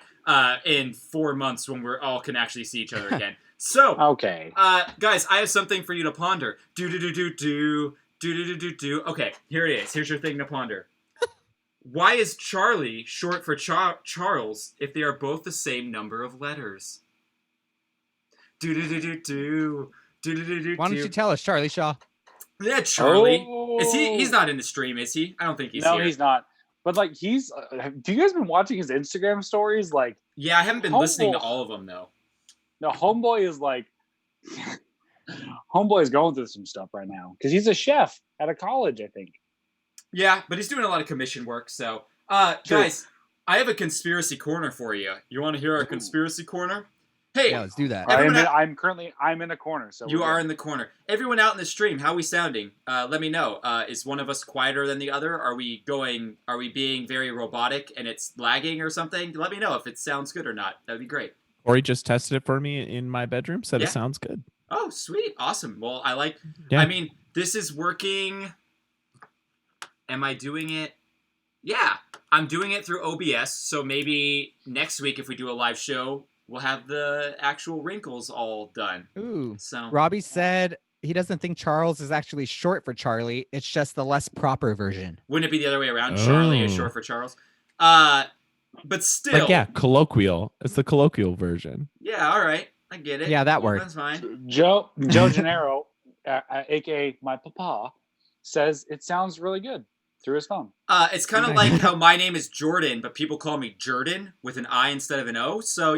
in 4 months when we're all can actually see each other again. So, Okay. guys, I have something for you to ponder. Okay, here it is. Here's your thing to ponder. Why is Charlie short for Charles if they are both the same number of letters? Why don't you tell us, Charlie Shaw? Yeah, Charlie. Oh. Is he? He's not in the stream, is he? I don't think he's No, here. he's not. But like he's. Do you guys been watching his Instagram stories? Like, Yeah, I haven't been listening to all of them though. no, homeboy is like. Homeboy is going through some stuff right now because he's a chef at a college, I think. Yeah, but he's doing a lot of commission work. So, Sure. guys, I have a conspiracy corner for you. You want to hear our conspiracy corner? Hey, Yeah, let's do that. Everyone I'm in a corner. So you are in the corner. Everyone out in the stream, how are we sounding? Let me know. Is one of us quieter than the other? Are we being very robotic and it's lagging or something? Let me know if it sounds good or not. That'd be great. Corey just tested it for me in my bedroom. Said Yeah. it sounds good. Oh, sweet. Awesome. Well, Yeah. I mean, this is working. Am I doing it? Yeah, I'm doing it through OBS. So maybe next week, if we do a live show, we'll have the actual wrinkles all done. Ooh. So Robbie said he doesn't think Charles is actually short for Charlie. It's just the less proper version. wouldn't it be the other way around? Charlie is Oh. short for Charles. But still. Like, yeah, colloquial. It's the colloquial version. Yeah, all right. I get it. Yeah, that word. That's fine. Joe Janero, aka my papa, says it sounds really good through his phone. It's kind of like how my name is Jordan, but people call me Jordan with an I instead of an O. So,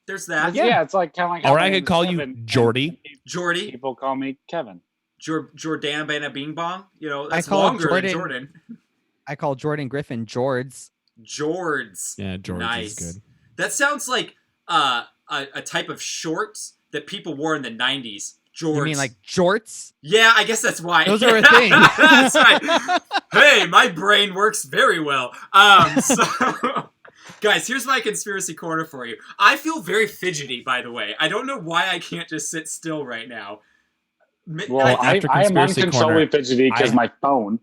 there's that. Yeah, it's like kind of like. how Or my I name could is call you Kevin, and Jordy. Jordy. People call me Kevin. Jordana Bana Bing Bong. That's call longer Jordan- than Jordan. I call Jordan Griffin Jords. Jords. Yeah, George Nice. is good. That sounds like a type of shorts that people wore in the 90s. Jorts. You mean like jorts? Yeah, I guess that's why. Those are a thing. That's right. Hey, my brain works very well. So, guys, here's my conspiracy corner for you. I feel very fidgety, by the way. I don't know why I can't just sit still right now. Well, I am conspiracy uncontrollably corner, fidgety because my phone.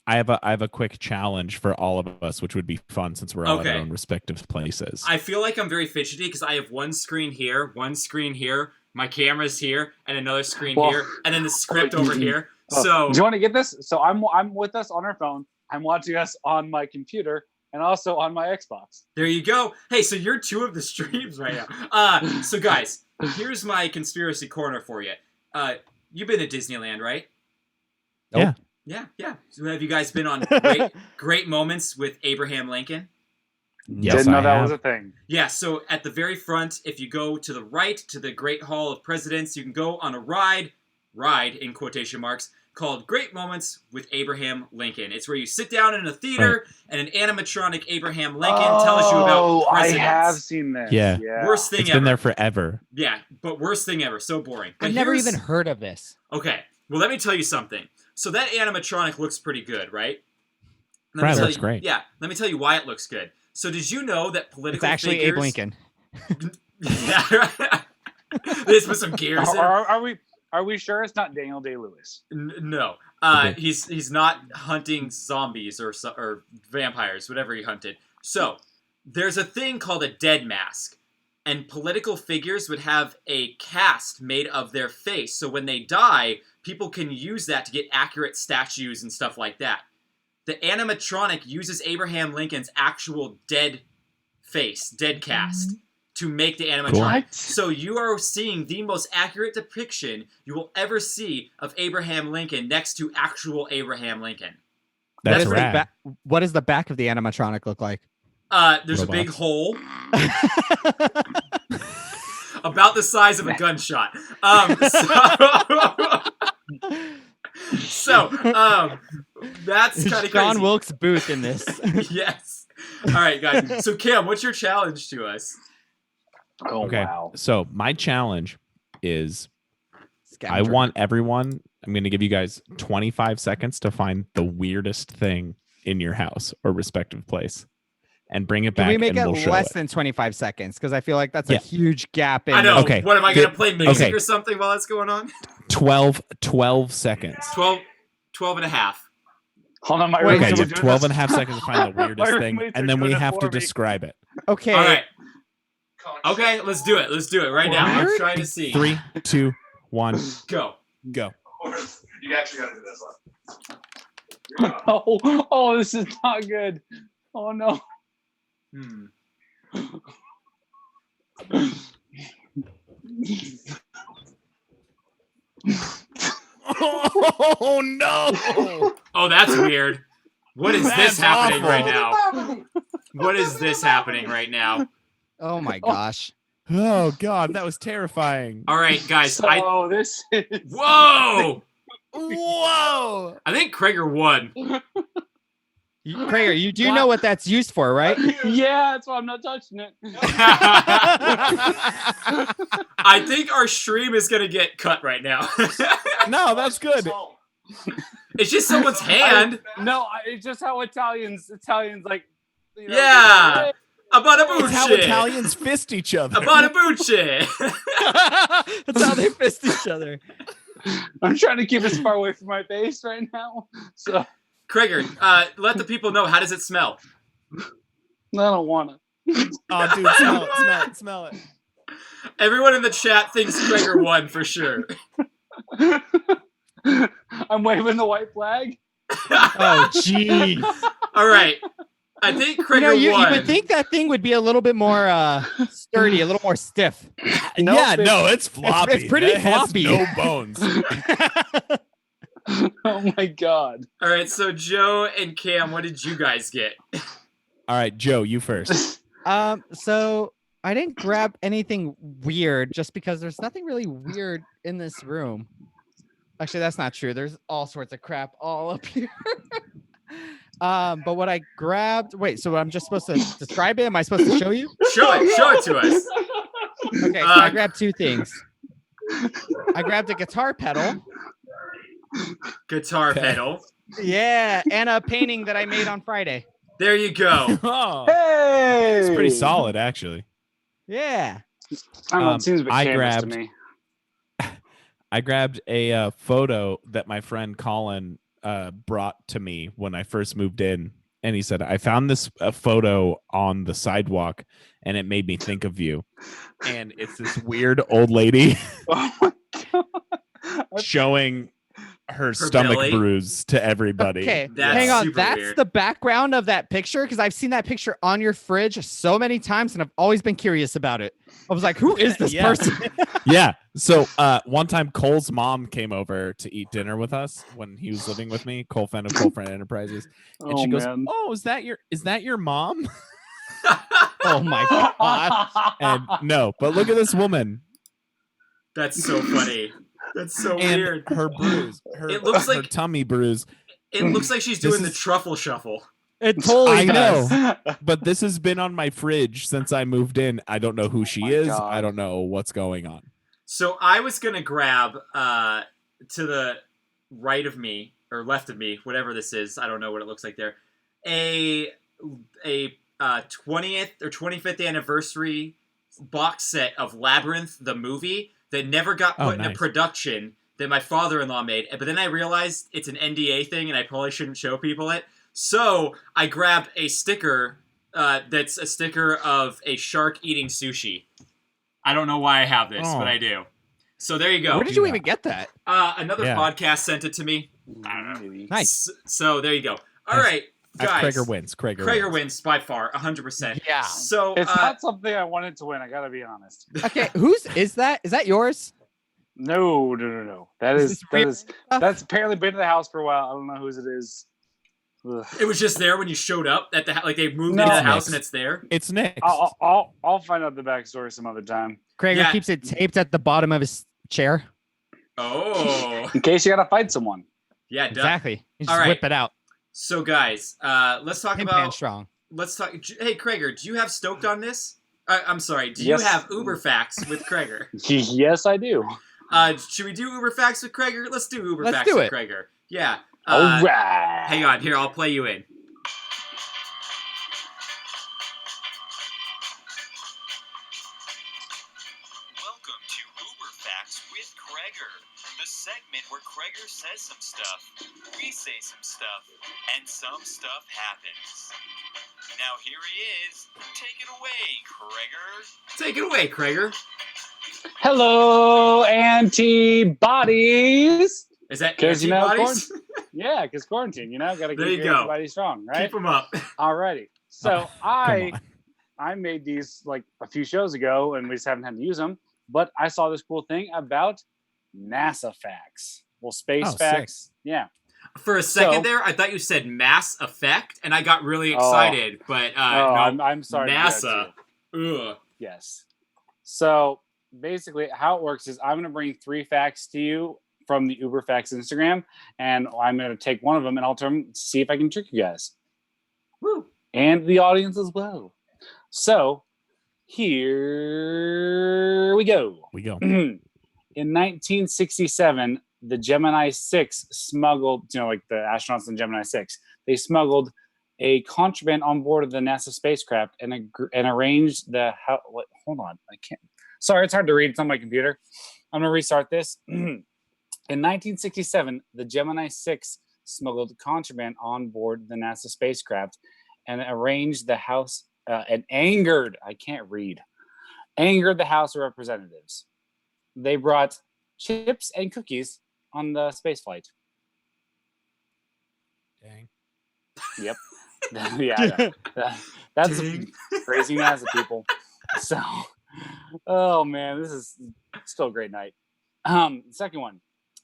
I have a quick challenge for all of us, which would be fun since we're all at Okay. our own respective places. I feel like I'm very fidgety because I have one screen here, my camera's here, and another screen here, and then the script over here. So do you want to get this? So I'm with us on our phone. I'm watching us on my computer and also on my Xbox. there you go. Hey, so you're two of the streams right now. So guys, here's my conspiracy corner for you. You've been to Disneyland, right? Yeah. Yeah. So have you guys been on great moments with Abraham Lincoln? Yes, Didn't know I that have. was a thing. Yeah, so at the very front, if you go to the right to the Great Hall of Presidents, you can go on a ride in quotation marks, called Great Moments with Abraham Lincoln. It's where you sit down in a theater and an animatronic Abraham Lincoln tells you about presidents. I have seen this. Yeah. Worst thing It's ever. been there forever. Yeah, but worst thing ever. So boring. But I've never even heard of this. Okay, well, let me tell you something. So that animatronic looks pretty good, right? Right, looks great. Yeah, let me tell you why it looks good. So did you know that political It's actually figures... Abe Lincoln. Yeah, right. They just put some gears in. Are we sure it's not Daniel Day-Lewis? No. Okay. He's not hunting zombies or vampires, whatever he hunted. So, there's a thing called a dead mask. And political figures would have a cast made of their face. So when they die, people can use that to get accurate statues and stuff like that. The animatronic uses Abraham Lincoln's actual dead face, dead cast, to make the animatronic. What? So you are seeing the most accurate depiction you will ever see of Abraham Lincoln next to actual Abraham Lincoln. That's What is rad. what does the back of the animatronic look like? There's a big Robots. hole. About the size of a gunshot. So that's kind of John crazy. Wilkes Booth in this. Yes. All right, guys. So Cam, what's your challenge to us? Oh, Okay. wow. So my challenge is I Scavenger. want everyone, I'm going to give you guys 25 seconds to find the weirdest thing in your house or respective place and bring it back. Can we make and it we'll show less it. than 25 seconds? Because I feel like that's Yeah. a huge gap in. I know. Okay. What am I going to play music okay. or something while that's going on? 12 seconds. 12 and a half. Hold on, my Wait, Okay, so you we're have 12 and a half seconds to find the weirdest My thing, roommates and are then we doing it have to for me. describe it. Okay. All right. Okay, let's do it. Let's do it right now. I'm Weird? trying to see. 3, 2, 1, Go. go. You actually got to do this one. Oh, this is not good. Oh no. Oh no! Oh, that's weird. What is this That's happening awful. right now? What is this happening right now? Oh my gosh. Oh god, that was terrifying. All right, guys. So this is. Whoa! Whoa! I think Krager won. Prager, you do know what that's used for, right? Yeah, that's why I'm not touching it. I think our stream is gonna get cut right now. No, that's good. It's just someone's hand. No, it's just how Italians like. You know, Yeah. It's how Abanabucci. Italians fist each other. Abanabucci. That's how they fist each other. I'm trying to keep as far away from my face right now. So Krager, let the people know, how does it smell? I don't want to. Oh, dude, smell it, smell it. Everyone in the chat thinks Krager won for sure. I'm waving the white flag. Oh, jeez. All right. I think Krager You won. would think that thing would be a little bit more sturdy, a little more stiff. Nope, Yeah, no, it's floppy. it's pretty That has floppy. no bones. Oh my god. All right, so Joe and Cam, what did you guys get? All right, Joe, you first. So I didn't grab anything weird just because there's nothing really weird in this room. Actually, that's not true. There's all sorts of crap all up here. But what I grabbed, wait, so I'm just supposed to describe it? Am I supposed to show you? Show it to us. Okay, so I grabbed two things. I grabbed a guitar pedal. Guitar pedal. Yeah, and a painting that I made on Friday. There you go. Oh, Hey, it's pretty solid, actually. Yeah. I don't know, it seems a bit I canvas to grabbed- me. I grabbed a photo that my friend Colin brought to me when I first moved in, and he said, I found this photo on the sidewalk and it made me think of you. And it's this weird old lady Oh my god. showing her stomach belly? bruise to everybody. Okay, That's hang on. super That's weird. the background of that picture because I've seen that picture on your fridge so many times and I've always been curious about it. I was like, who is this Yeah. person? Yeah. So one time Cole's mom came over to eat dinner with us when he was living with me, Cole Phen of Cole Friend Enterprises. And she goes, man. "Oh, is that your mom?" Oh my god. And no, but look at this woman. That's so funny. That's so And weird. her bruise, It looks her like tummy bruise. It looks like she's This doing the is- truffle shuffle. It totally I does. know. But this has been on my fridge since I moved in. I don't know who she my is. God. I don't know what's going on. So I was gonna grab to the right of me or left of me, whatever this is. I don't know what it looks like there. A 20th or 25th anniversary box set of Labyrinth the movie that never got put into nice. production that my father-in-law made. But then I realized it's an NDA thing and I probably shouldn't show people it. So I grabbed a sticker that's a sticker of a shark eating sushi. I don't know why I have this, but I do. So there you go. Where did you even get that? Another Yeah. podcast sent it to me. Nice. So there you go. All right, guys. Krager wins. Krager wins by far, 100%. Yeah. So It's not something I wanted to win. I gotta be honest. Okay, whose is that? Is that yours? No. Is this real? That's apparently been to the house for a while. I don't know whose it is. Ugh. it was just there when you showed up at the like they moved No. into the house Nice. and it's there. It's Nick's. I'll find out the backstory some other time. Krager Yeah. keeps it taped at the bottom of his chair. Oh, In case you gotta fight someone. yeah, duh. Exactly. You just All right. whip it out. So guys, let's talk Pin pan about. strong. Let's talk. Hey, Krager, do you have stoked on this? I'm sorry. Do Yes. you have Uber facts with Krager? Yes, I do. Should we do Uber facts with Krager? Let's do Uber Let's facts do with it. Krager. Yeah. All right. Hang on. Here, I'll play you in. Welcome to Uber Facts with Krager, the segment where Krager says some stuff, we say some stuff, and some stuff happens. Now here he is. Take it away, Krager. Take it away, Krager. Hello, antibodies. Is that 'Cause, you know, antibodies? Yeah, because quarantine, gotta There keep you your go. antibody strong, right? Keep them up. Alrighty. So Come on. I made these like a few shows ago, and we just haven't had to use them. But I saw this cool thing about NASA facts. Well, space Oh, sick. facts. Yeah. For a second So- there, I thought you said Mass Effect, and I got really excited. But no, I'm sorry. to do that NASA. too. Ugh. Yes. So basically, how it works is I'm going to bring 3 facts to you from the Uber Facts Instagram, and I'm going to take one of them and I'll turn to see if I can trick you guys Woo. and the audience as well. So here we go. We go. In 1967, the Gemini 6 smuggled, like the astronauts in Gemini 6, they smuggled a contraband on board of the NASA spacecraft and arranged the hold on, I can't. Sorry, it's hard to read. It's on my computer. I'm gonna restart this. In 1967, the Gemini 6 smuggled contraband on board the NASA spacecraft and arranged the House and angered the House of Representatives. They brought chips and cookies on the space flight. Dang. Yep. Yeah, I know. That's Dang. crazy NASA people. So, oh man, this is still a great night. Second one,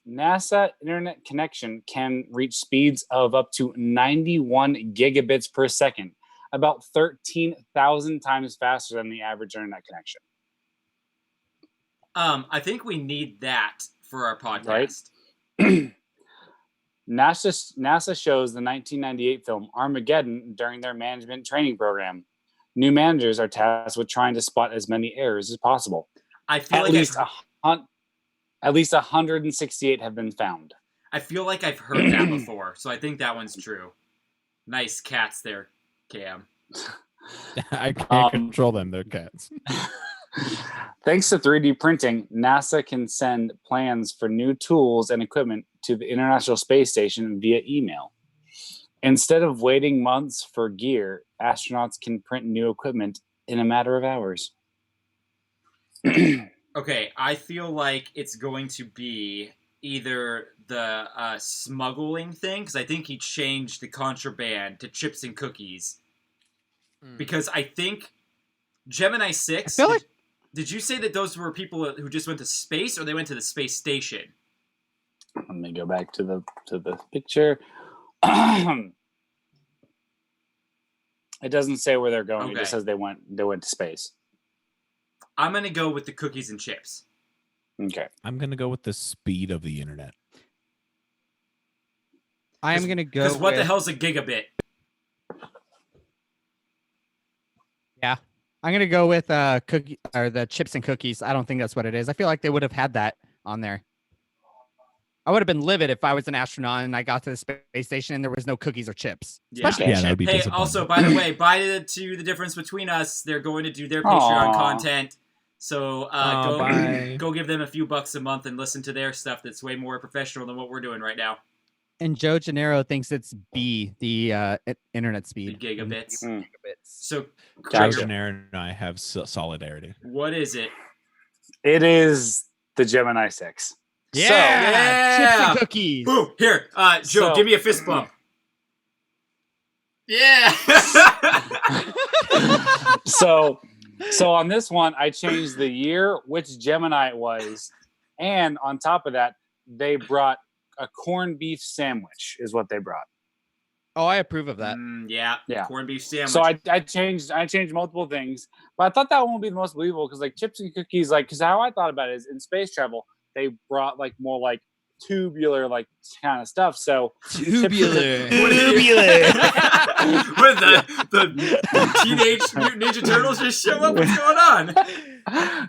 NASA internet connection can reach speeds of up to 91 gigabits per second, about 13,000 times faster than the average internet connection. I think we need that for our podcast. Right? NASA shows the 1998 film Armageddon during their management training program. New managers are tasked with trying to spot as many errors as possible. I feel At like least 168 have been found. I feel like I've heard that before, so I think that one's true. Nice cats there, Cam. I can't control them. They're cats. Thanks to 3D printing, NASA can send plans for new tools and equipment to the International Space Station via email. Instead of waiting months for gear, astronauts can print new equipment in a matter of hours. Okay, I feel like it's going to be either the smuggling thing, because I think he changed the contraband to chips and cookies. Because I think Gemini 6... I feel like Did you say that those were people who just went to space, or they went to the space station? Let me go back to the picture. It doesn't say where they're going. It Okay. just says they went to space. I'm gonna go with the cookies and chips. Okay. I'm gonna go with the speed of the internet. I am gonna go. Because what the with- hell's a gigabit? Yeah, I'm gonna go with cookie or the chips and cookies. I don't think that's what it is. I feel like they would have had that on there. I would have been livid if I was an astronaut and I got to the space station and there was no cookies or chips. Yeah. Especially Yeah, that would be Hey, disappointing. also, by the way, to the difference between us, they're going to do their Patreon Aw. content. So bye. go give them a few bucks a month and listen to their stuff that's way more professional than what we're doing right now. And Joe Janero thinks it's B, the internet The speed. gigabits. Mm. Gigabits. So, Joe Gotcha. Janero and I have solidarity. what is it? It is the Gemini 6. Yeah, Yeah. chips and cookies. Boom! Here, Joe, So- give me a fist bump. Yeah. So on this one, I changed the year, which Gemini it was, and on top of that, they brought a corned beef sandwich. Is what they brought. Oh, I approve of that. Yeah. Yeah. Corned beef sandwich. So I changed multiple things, but I thought that one would be the most believable because like chips and cookies, like because how I thought about it is in space travel they brought like more like tubular like kind of stuff. So Tubular. What the Teenage Mutant Ninja Turtles just show up? What's going on?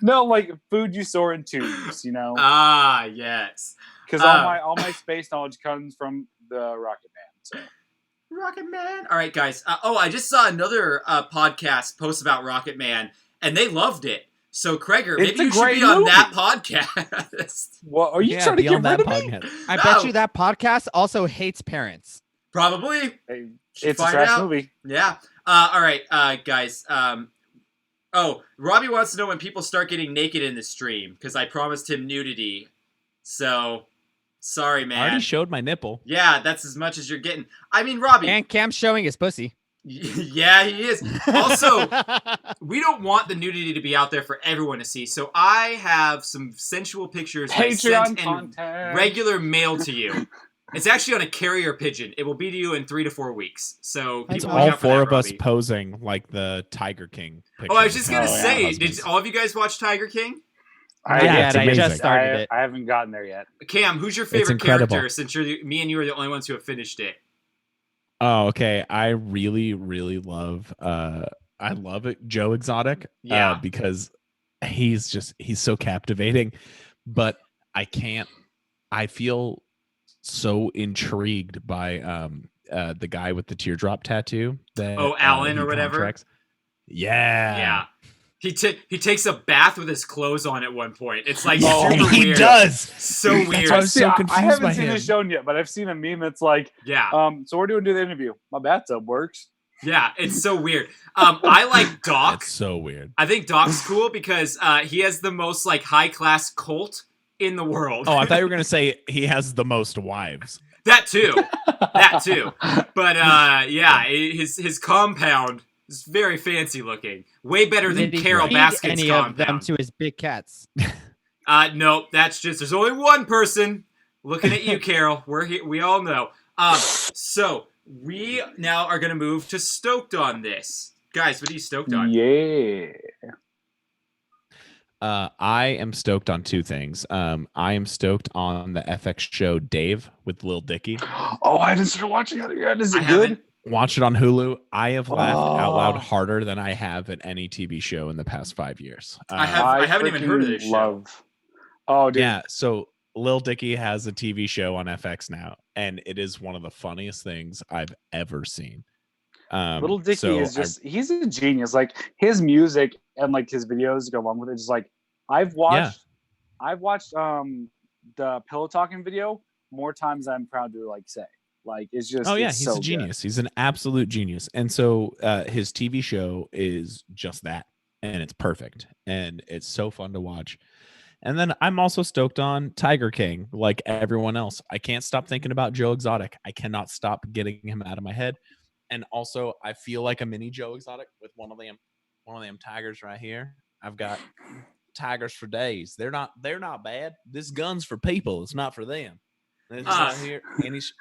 no, like food you store in tubes, you know, Ah, yes. because Uh, all my space knowledge comes from the Rocket Man. So. Rocket Man. All right, guys. I just saw another podcast post about Rocket Man, and they loved it. So, Kreger, It's maybe a you should great be on movie. that podcast. What are you Yeah, trying to be get on rid that of me? podcast. I No. bet you that podcast also hates parents. Probably. Hey, Should it's a find trash out. movie. Yeah. All right, guys. Robbie wants to know when people start getting naked in the stream because I promised him nudity. So, sorry, I man. already showed my nipple. Yeah, that's as much as you're getting. I mean, Robbie. And Cam's showing his pussy. Yeah, he is. Also, we don't want the nudity to be out there for everyone to see. So I have some sensual pictures that I Patreon sent in content. regular mail to you. It's actually on a carrier pigeon. It will be to you in 3 to 4 weeks. So It's keep all looking out for four that, of us Robbie. posing like the Tiger King picture. Oh, I was just gonna Oh, yeah. say, did all of you guys watch Tiger King? I, Yeah, Yeah, it's I just amazing. started it. I haven't gotten there yet. Cam, who's your favorite incredible. character? Since me and you are the only ones who have finished it. Oh, okay. I really, really love I love it, Joe Exotic. Yeah. Because he's so captivating. But I feel so intrigued by the guy with the teardrop tattoo that Alan he or whatever? contracts. Yeah. Yeah. He takes a bath with his clothes on at one point. It's like Oh, super he weird. does. So That's weird. why I was so I confused haven't by seen him. it shown yet, but I've seen a meme that's like, Yeah. so we're doing the interview. My bathtub works. Yeah, it's so weird. I like Doc. That's so weird. I think Doc's cool because he has the most like high class cult in the world. Oh, I thought you were gonna say he has the most wives. That too. That too. But yeah, his compound is very fancy looking. Way better than Did he Carol feed Baskin's any of them compound. to his big cats? Nope, that's just there's only one person looking at you, Carol. We're here, we all know. So we now are gonna move to stoked on this. Guys, what are you stoked on? Yeah. I am stoked on two things. I am stoked on the FX show Dave with Lil Dicky. Oh, I haven't started watching it yet. Is I it good? haven't. Watch it on Hulu. I have laughed out loud Oh. harder than I have at any TV show in the past 5 years. I haven't even heard of this show. love. Oh, dude. Yeah, so Lil Dicky has a TV show on FX now, and it is one of the funniest things I've ever seen. Little Dicky so is just—he's a genius. Like his music and like his videos go along with it. Just like I've watched the pillow talking video more times than I'm proud to like say. Like it's just. Oh yeah, it's he's so a good. genius. He's an absolute genius. And so his TV show is just that, and it's perfect, and it's so fun to watch. And then I'm also stoked on Tiger King, like everyone else. I can't stop thinking about Joe Exotic. I cannot stop getting him out of my head. And also, I feel like a mini Joe Exotic with one of them tigers right here. I've got tigers for days. They're not bad. This gun's for people. It's not for them. And it's right here. And he's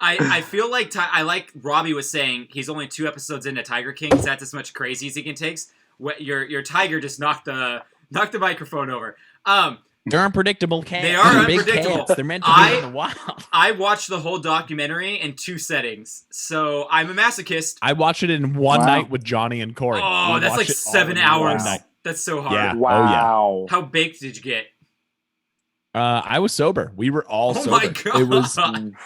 I feel like I like Robbie was saying he's only 2 episodes into Tiger King. That's as much crazy as he can take. Your tiger just knocked the Knock the microphone over. They're unpredictable cats. They are They're big unpredictable. cats. They're meant to be in the wild. I watched the whole documentary in 2 settings, so I'm a masochist. I watched it in one night with Johnny and Corey. Oh, that's like 7 hours. That's so hard. Yeah. Wow. How baked did you get? I was sober. We were all sober. Oh my god! It was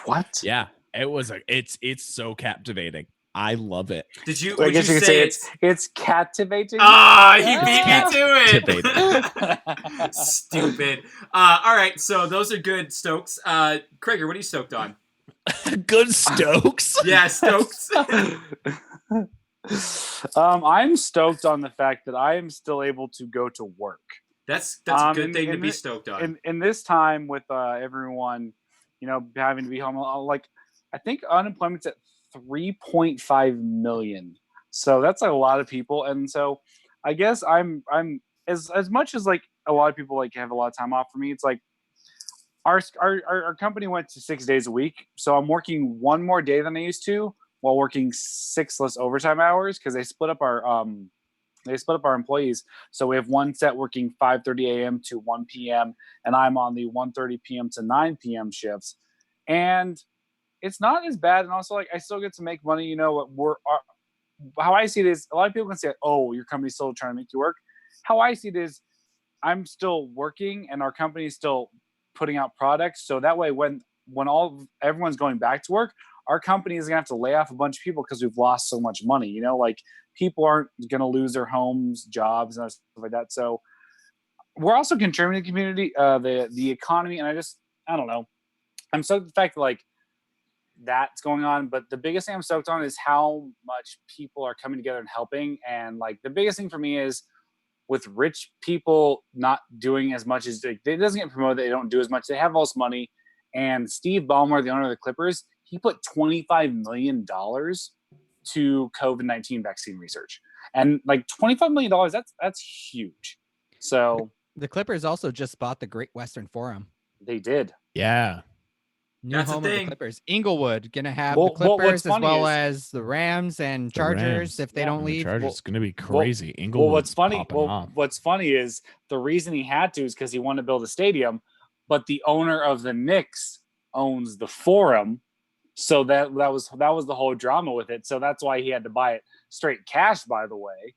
What? yeah. It was it's so captivating. I love it. Did you? I Would guess you you could say it's captivating. Ah, he beat me to it. Stupid. All right, so those are good Stokes. Krager, what are you stoked on? Good Stokes. Yeah, Stokes. I'm stoked on the fact that I am still able to go to work. That's a good thing to be stoked on. In this time with everyone, having to be home, like I think unemployment's at 3.5 million. So that's like a lot of people, and so I guess I'm as much as like a lot of people like have a lot of time off. For me, it's like our company went to 6 days a week, so I'm working one more day than I used to, while working 6 less overtime hours because they split up our employees. So we have one set working 5:30 a.m. to 1 p.m. and I'm on the 1:30 p.m. to 9 p.m. shifts, and it's not as bad. And also, like, I still get to make money. How I see it is, a lot of people can say, "Oh, your company's still trying to make you work." How I see it is, I'm still working, and our company is still putting out products. So that way, when everyone's going back to work, our company is gonna have to lay off a bunch of people because we've lost so much money. Like people aren't gonna lose their homes, jobs, and stuff like that. So we're also contributing to the community, the economy, and I don't know. I'm stoked the fact that like that's going on, but the biggest thing I'm stoked on is how much people are coming together and helping. And like the biggest thing for me is with rich people not doing as much as it doesn't get promoted, they don't do as much. They have all this money, and Steve Ballmer, the owner of the Clippers, he put $25 million to COVID-19 vaccine research, and like $25 million, that's huge. So the Clippers also just bought the Great Western Forum. They did. Yeah. New That's home the of the thing. Clippers. Inglewood gonna have Well, the Clippers as well is- as the Rams and Chargers if they don't leave. Chargers going to be crazy. Well, Inglewood's popping off. what's funny is the reason he had to is because he wanted to build a stadium, but the owner of the Knicks owns the Forum, so that was the whole drama with it. So that's why he had to buy it straight cash, by the way,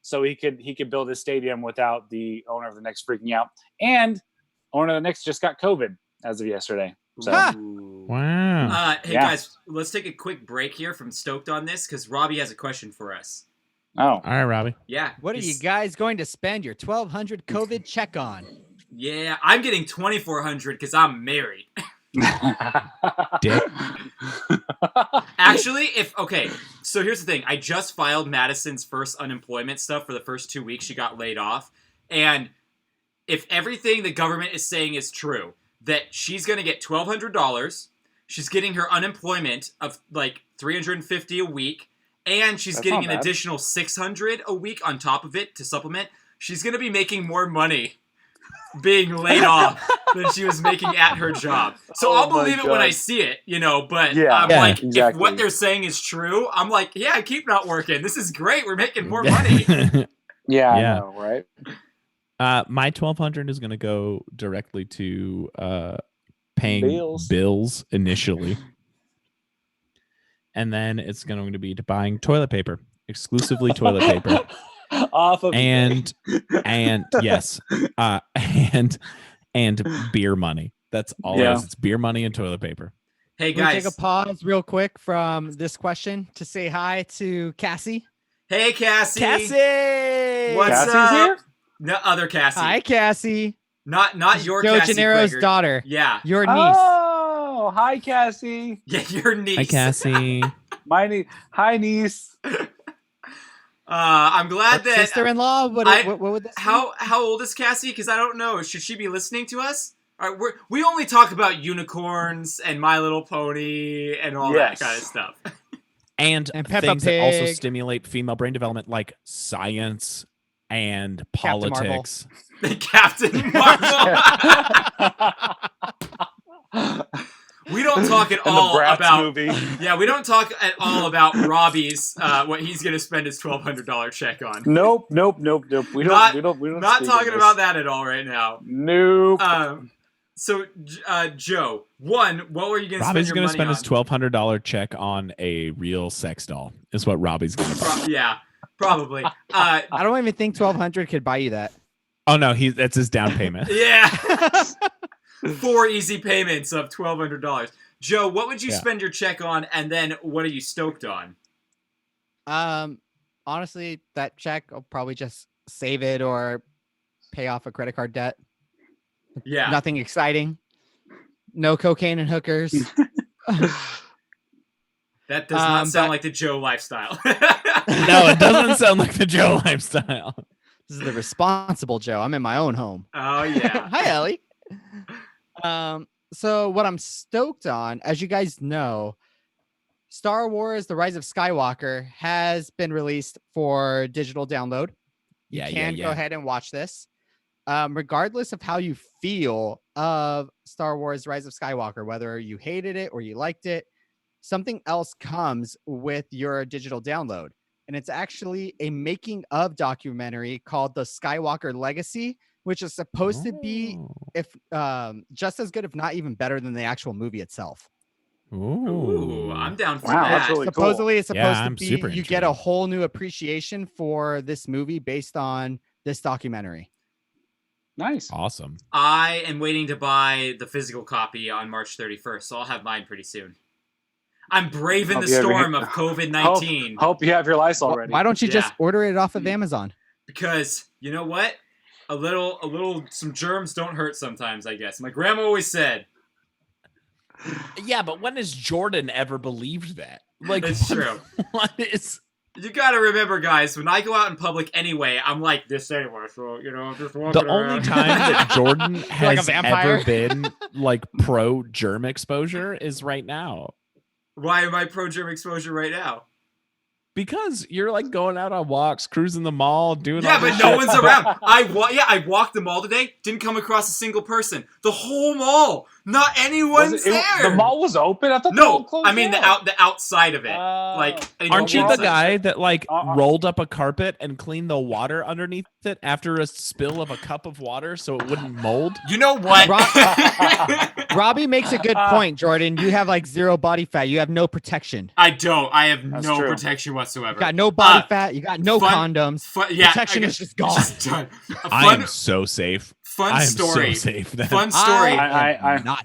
so he could build his stadium without the owner of the Knicks freaking out. And owner of the Knicks just got COVID as of yesterday. So. Wow. Hey guys, let's take a quick break here from Stoked on this because Robbie has a question for us. Oh, All right, Robbie. Yeah. What are you guys going to spend your $1,200 COVID check on? Yeah, I'm getting $2,400 because I'm married. Dick. Actually, so here's the thing. I just filed Madison's first unemployment stuff for the first 2 weeks she got laid off. And if everything the government is saying is true, that she's going to get $1,200, she's getting her unemployment of like $350 a week, and she's getting an additional $600 a week on top of it to supplement. She's going to be making more money being laid off than she was making at her job. So I'll believe it when I see it, but I'm like, exactly. If what they're saying is true, I'm like, yeah, I keep not working. This is great. We're making more money. Yeah, I know, right? My $1,200 is going to go directly to paying Bills. bills initially, and then it's going to be to buying toilet paper, exclusively toilet paper, off of and yes, and beer money. That's all. Yeah. It is. It's beer money and toilet paper. Hey Can we guys, take a pause real quick from this question to say hi to Cassie? hey Cassie, what's Cassie's up? here? No, other Cassie, Hi, Cassie. not your Joe Cassie Janero's Krager. daughter. Yeah, Your niece. Oh, hi, Cassie. yeah, your niece. Hi, Cassie. My niece. Hi, niece. I'm glad that. Sister-in-law. What would this? How old is Cassie? Because I don't know. Should she be listening to us? All right, we only talk about unicorns and My Little Pony and all that kind of stuff. And Peppa things that also Pig. stimulate female brain development, like science and Captain Marvel. politics. The Captain Marvel. We don't talk at And the all Bratz about movie. Yeah, we don't talk at all about Robbie's what he's gonna spend his $1,200 check on. Nope. We don't. Not- We don't. Not speak talking of this. about that at all right now. Nope. So Joe, what were you gonna Robbie's spend your gonna money spend on? his $1,200 check on a real sex doll. Is what Robbie's gonna buy. Yeah, probably. I don't even think 1,200 could buy you that. Oh no, that's his down payment. Yeah. 4 easy payments of $1,200. Joe, what would you spend your check on, and then what are you stoked on? Honestly, that check I'll probably just save it or pay off a credit card debt. Yeah. Nothing exciting. No cocaine and hookers. That does not sound like the Joe lifestyle. No, it doesn't sound like the Joe lifestyle. This is the responsible Joe. I'm in my own home. Oh yeah. Hi, Ellie. So what I'm stoked on, as you guys know, Star Wars: The Rise of Skywalker has been released for digital download. You can go ahead and watch this. Regardless of how you feel of Star Wars: Rise of Skywalker, whether you hated it or you liked it, something else comes with your digital download. And it's actually a making of documentary called The Skywalker Legacy, which is supposed to be just as good, if not even better than the actual movie itself. Ooh, I'm down for Wow, that. that's really Supposedly cool. it's supposed to I'm be super you get a intrigued. whole new appreciation for this movie based on this documentary. Nice. Awesome. I am waiting to buy the physical copy on March 31st, so I'll have mine pretty soon. I'm braving Hope the you have your storm hand- of COVID-19 Hope you have your Lysol ready. Why don't you just Yeah. order it off of Amazon? because you know what? Some germs don't hurt sometimes, I guess. My grandma always said. Yeah, but when has Jordan ever believed that? Like, It's true. What is? You gotta remember, guys, when I go out in public anyway, I'm like this anyway, so, I'm just walking The only around. time that Jordan like a has vampire. ever been like pro germ exposure is right now. Why am I pro-germ exposure right now? Because you're like going out on walks, cruising the mall, doing Yeah, all but this no shit. one's around. I walked the mall today, didn't come across a single person. The whole mall, not anyone's there. The mall was open. I thought the No, mall closed I mean the outside of it. Aren't you the outside- guy that like Uh-uh. rolled up a carpet and cleaned the water underneath it after a spill of a cup of water so it wouldn't mold? You know what? Robbie makes a good point, Jordan. You have like zero body fat. You have no protection. I don't. I have That's no true. protection whatsoever. You got no body fat. You got no fun- condoms. Yeah, Protection is just gone. Just done. A I fun, am so safe. fun I am story. so safe. Then. Fun story. I'm not.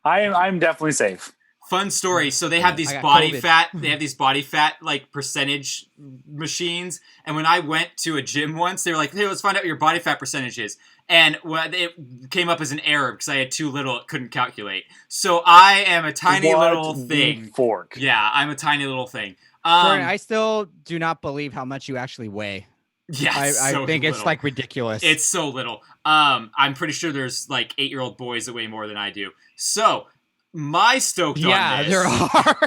I'm definitely safe. Fun story. So they have these I got body COVID. fat. They have these body fat like percentage machines. And when I went to a gym once, they were like, "Hey, let's find out what your body fat percentage is." And it came up as an error because I had too little. It couldn't calculate. So I am a tiny What little the thing. Fork. Yeah, I'm a tiny little thing. Jordan, I still do not believe how much you actually weigh. Yeah, I so think it's little. like ridiculous. It's so little. I'm pretty sure there's like 8-year-old boys that weigh more than I do. So my stoked on this. there are.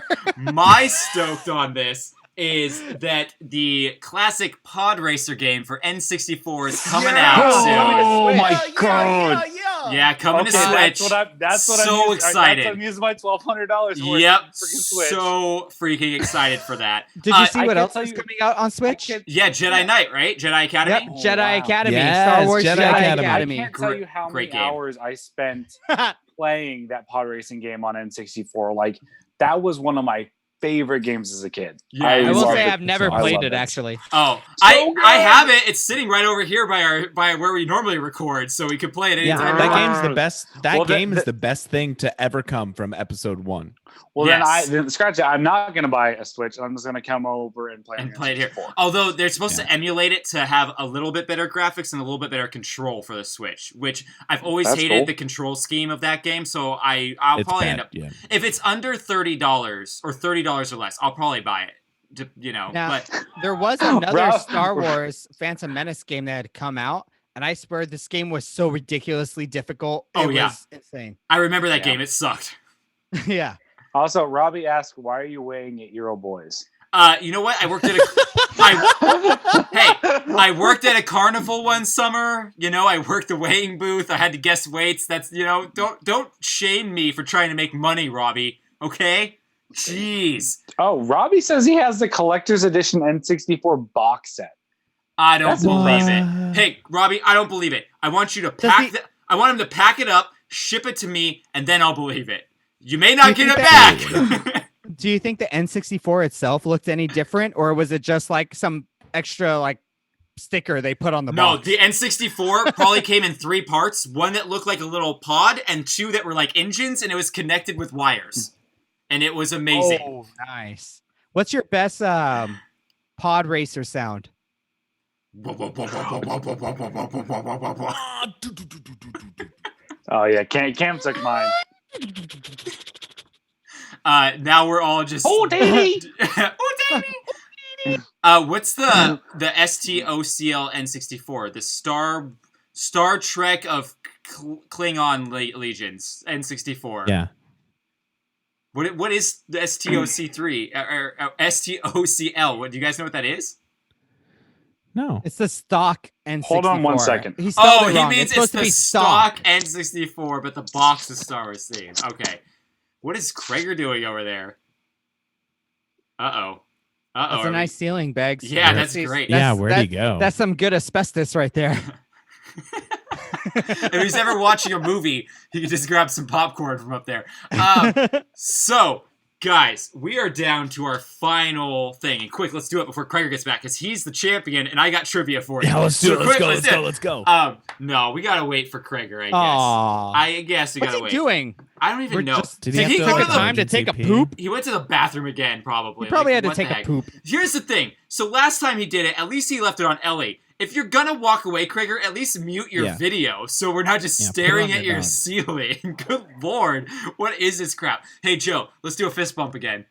My stoked on this is that the classic pod racer game for N64 is coming out soon. Oh my god! Yeah, coming to Okay, Switch. that's what So I'm excited. I'm using my $1,200 worth. Yep, Freaking Switch. so freaking excited for that. Did you see I what can't else tell is you- coming out on Switch? Yeah, Jedi Knight, right? Jedi Academy. Yep, Jedi wow. Academy. Yes, Star Wars Jedi Jedi Academy. I Academy. can't tell you how Great many game. hours I spent playing that pod racing game on N64. Like that was one of my favorite games as a kid. Yeah, I will loved say it. I've never I played love it it. actually. Oh, So I good. have it. It's sitting right over here by where we normally record, so we could play it Yeah, anytime. that we want. game's the best. That Well, game is the best thing to ever come from episode 1. Well, Yes. then scratch it. I'm not going to buy a Switch. I'm just going to come over and play And on play it here. N64. Although they're supposed to emulate it to have a little bit better graphics and a little bit better control for the Switch, which I've always That's hated cool. the control scheme of that game. So I'll It's probably bad. end up Yeah. if it's under $30 or $30 or less, I'll probably buy it. Now, But there was another Rob- Star Wars Phantom Menace game that had come out, and I swear this game was so ridiculously difficult. Oh, It yeah. was insane. I remember that Yeah. game. It sucked. Yeah. Also, Robbie asked, "Why are you weighing 8-year-old boys?" You know what? I worked at a. Hey, I worked at a carnival one summer. I worked the weighing booth. I had to guess weights. That's don't shame me for trying to make money, Robbie. Okay? Jeez. Oh, Robbie says he has the collector's edition N64 box set. I don't That's believe it. impressive. Hey, Robbie, I don't believe it. I want you to I want him to pack it up, ship it to me, and then I'll believe it. You may not get it back. Do you think the N64 itself looked any different, or was it just like some extra like sticker they put on the No, box? the N64 probably came in 3 parts. One that looked like a little pod, and 2 that were like engines, and it was connected with wires. And it was amazing. Oh, nice. What's your best pod racer sound? Oh yeah, Cam took mine. Now we're all just. Oh, Davey! Oh, Davey! What's the STOCL N64? The Star Trek of Klingon legions N64. Yeah. What is the STOC3 or STOCL? What do you guys know what that is? No. It's the stock N64. Hold on 1 second. He spelled it he wrong. means it's supposed to the be stock N64, but the box is Star Wars themed. Okay. What is Krager doing over there? Uh-oh. That's a nice ceiling, Beggs. Yeah, that's great. Yeah, where'd he go? That's some good asbestos right there. If he's ever watching a movie, he can just grab some popcorn from up there. So, guys, we are down to our final thing. And quick, let's do it before Krager gets back, because he's the champion, and I got trivia for you. Yeah, let's do it. quick, Let's go. No, we gotta wait for Krager, I guess. Aww. I guess we What's gotta he wait. doing? I don't even We're know. just- Did Did he he have go to to go the- time to take a emergency poop? He went to the bathroom again, probably. He probably Like, had to what the take a heck? poop. Here's the thing. So last time he did it, at least he left it on Ellie. If you're gonna walk away, Krager, at least mute your Yeah. video so we're not just Yeah, put it staring on at the your dog. ceiling. Good lord. What is this crap? Hey, Joe, let's do a fist bump again.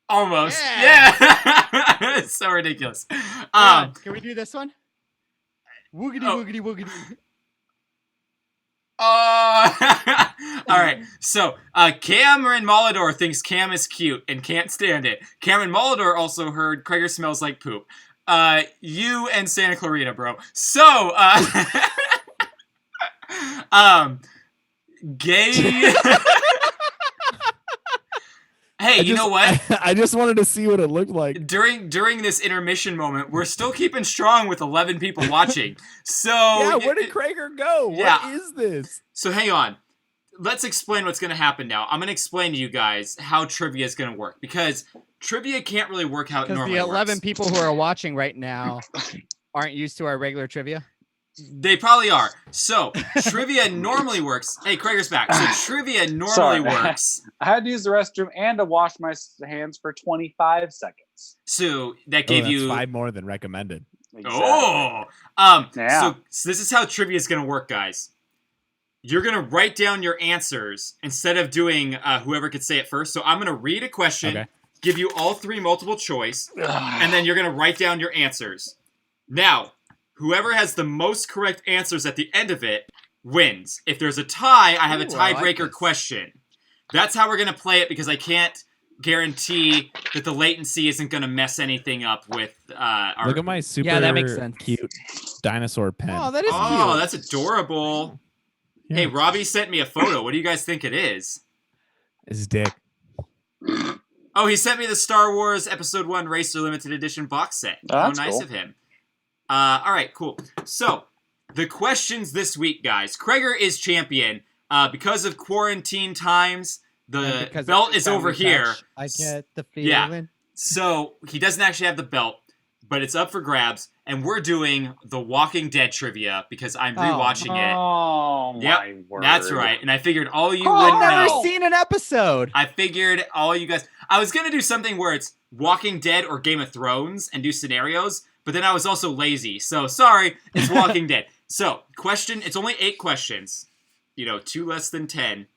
Almost. Yeah. It's so ridiculous. Can we do this one? Woogity, Oh. woogity, woogity. All right. So, Cameron Molidor thinks Cam is cute and can't stand it. Cameron Molidor also heard Krager smells like poop. You and Santa Clarita, bro. So, gay. Hey, you know what? I just wanted to see what it looked like. During this intermission moment, we're still keeping strong with 11 people watching. So Yeah, where did Krager go? Yeah. What is this? So hang on. Let's explain what's going to happen now. I'm going to explain to you guys how trivia is going to work, because trivia can't really work how it Because normally the 11 works. people who are watching right now aren't used to our regular trivia. They probably are. So trivia normally works. Hey, Krager's back. So trivia normally Sorry. works. I had to use the restroom and to wash my hands for 25 seconds. So that Oh, gave that's you 5 more than recommended. Exactly. Oh, Yeah. so this is how trivia is going to work, guys. You're going to write down your answers instead of doing whoever could say it first. So I'm going to read a question, Okay. give you all 3 multiple choice, and then you're going to write down your answers. Now, whoever has the most correct answers at the end of it wins. If there's a tie, I have a Ooh, I like tiebreaker this. question. That's how we're going to play it, because I can't guarantee that the latency isn't going to mess anything up with our... Look at my super that makes sense. cute dinosaur pen. Oh, that is Oh, cute. that's adorable. Yeah. Hey, Robbie sent me a photo. What do you guys think it is? His dick. Oh, he sent me the Star Wars Episode 1 Racer Limited Edition box set. Oh, How that's nice cool. of him. All right, cool. So, the questions this week, guys. Krager is champion. Because of quarantine times, And the because belt every is time over we here. touch, I get the Yeah. feeling. So, he doesn't actually have the belt, but it's up for grabs. And we're doing the Walking Dead trivia because I'm rewatching it. Oh, Yep, my word. That's right. And I figured all you I've wouldn't never know. seen an episode. I figured all you guys... I was going to do something where it's Walking Dead or Game of Thrones and do scenarios, but then I was also lazy. So, sorry, it's Walking Dead. So, question... It's only 8 questions. 2 less than 10.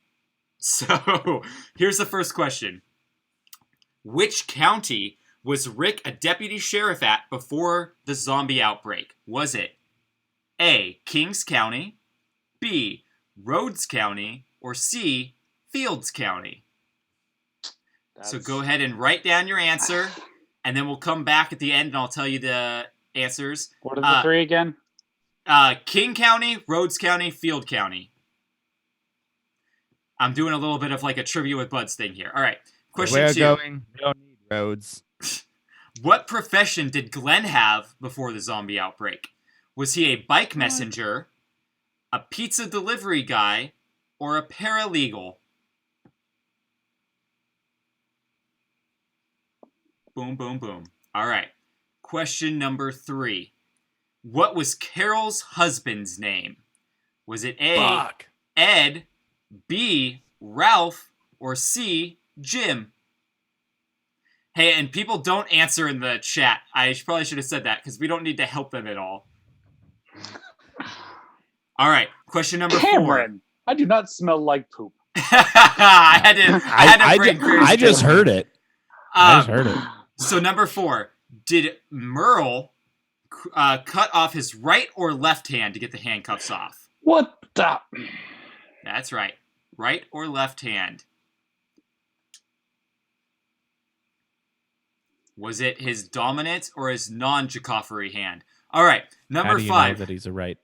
So, here's the first question. Which county was Rick a deputy sheriff at before the zombie outbreak? Was it A, Kings County, B, Rhodes County, or C, Fields County? So go ahead and write down your answer, and then we'll come back at the end and I'll tell you the answers. What are the three again? King County, Rhodes County, Field County. I'm doing a little bit of like a trivia with buds thing here. All right. Question We're 2. going. We don't need roads. What profession did Glenn have before the zombie outbreak? Was he a bike messenger, a pizza delivery guy, or a paralegal? Boom, boom, boom. All right. Question number 3. What was Carol's husband's name? Was it A, Ed, B, Ralph, or C, Jim? Hey, and people don't answer in the chat. I probably should have said that because we don't need to help them at all. All right, question number 4. Cameron, I do not smell like poop. I had to bring Chris I just down. heard it. I just heard it. So number 4, did Merle cut off his right or left hand to get the handcuffs off? What the? That's right. Right or left hand? Was it his dominant or his non-Jakoffery hand? All right, number How do you 5. know that he's a right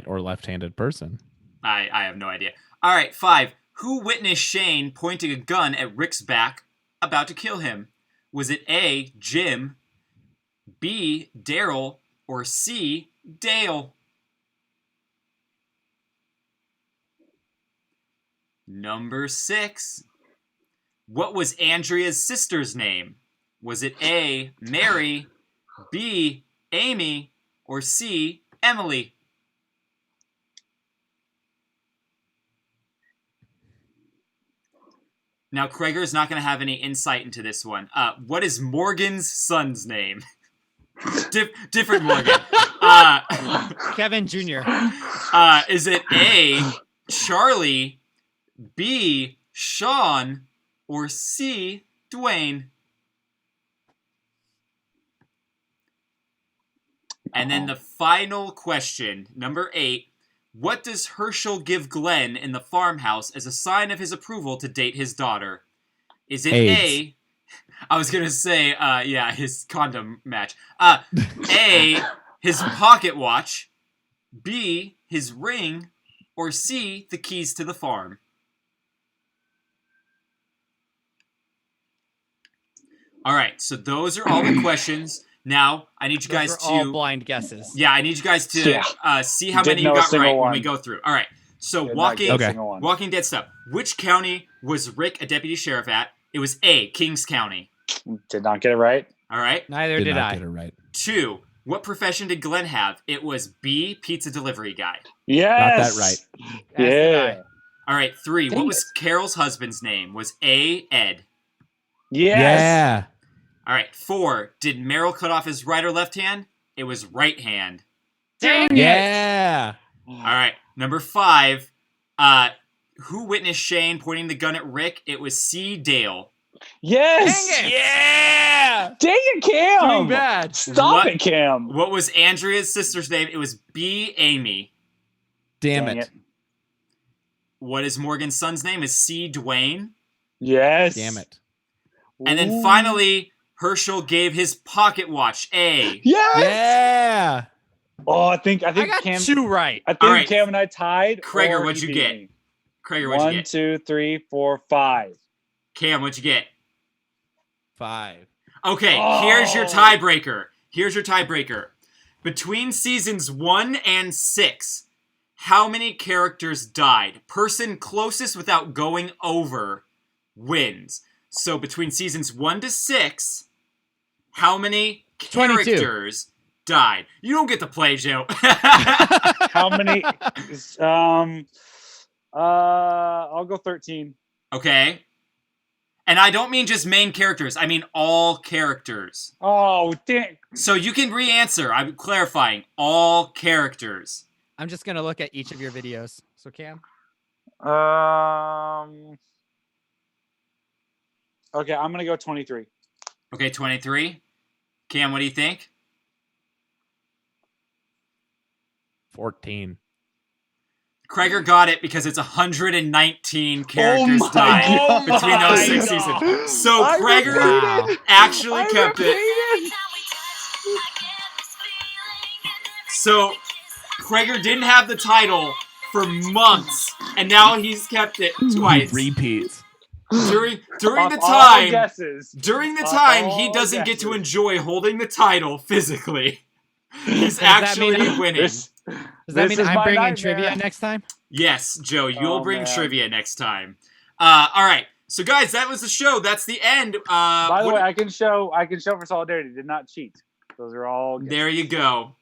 or left-handed person? I have no idea. All right, 5. Who witnessed Shane pointing a gun at Rick's back, about to kill him? Was it A, Jim, B, Daryl, or C, Dale? Number 6. What was Andrea's sister's name? Was it A, Mary, B, Amy, or C, Emily? Now, Krager's not going to have any insight into this one. What is Morgan's son's name? Different Morgan. Kevin Jr. Is it A, Charlie, B, Sean, or C, Dwayne? And then the final question, number 8. What does Herschel give Glenn in the farmhouse as a sign of his approval to date his daughter? Is it AIDS. I was going to say, his condom match. A, his pocket watch. B, his ring. Or C, the keys to the farm. All right, so those are all the questions. Now, I need you guys Those are to... all blind guesses. Yeah, I need you guys to see how many Didn't you know a got single right when one. we go through. All right, so Did not get a Okay. single one. Walking Dead stuff. Which county was Rick a deputy sheriff at? It was A, Kings County. Did not get it right. All right. Neither did not I. get it right. 2, what profession did Glenn have? It was B, pizza delivery guy. Yes. Got that right. Yeah. All right, 3, Dang what was Carol's husband's name? Was A, Ed. Yes. Yeah. All right, 4, did Merrill cut off his right or left hand? It was right hand. Dang Yeah. All right, number 5, who witnessed Shane pointing the gun at Rick? It was C, Dale. Yes. Dang it. Yeah. Dang it, Cam. Doing bad. Stop What? it, Cam. What was Andrea's sister's name? It was B, Amy. Damn Dang it. What is Morgan's son's name? Is C, Dwayne. Yes. Damn it. And then Ooh. finally, Herschel gave his pocket watch A. Yes. Yeah. Oh, I think I got Cam. 2 right. I think All right. Cam and I tied. Krager, or what'd he you beat get? me. Krager, what'd you 1, get? 2, 3, 4, 5. Cam, what'd you get? 5. Okay, Oh. here's your tiebreaker. Between seasons 1 and 6, how many characters died? Person closest without going over wins. So between seasons 1 to 6, how many 22. characters died? You don't get to play, Joe. How many? I'll go 13. Okay. And I don't mean just main characters. I mean all characters. Oh, dang. So you can re-answer. I'm clarifying. All characters. I'm just going to look at each of your videos. So, Cam? Okay, I'm gonna go 23. Okay, 23. Cam, what do you think? 14. Krager got it because it's 119 characters my died God. between those 6 God. seasons. So I Krager Wow. actually kept it. So Kreger didn't have the title for months, and now he's kept it twice. Repeats. During the All time, guesses. he doesn't get to enjoy holding the title physically. He's actually winning. Does that mean I'm bringing trivia next time? Yes, Joe, you'll bring trivia next time. All right. So, guys, that was the show. That's the end. By the way, I can show for solidarity. Did not cheat. Those are all guesses. There you go.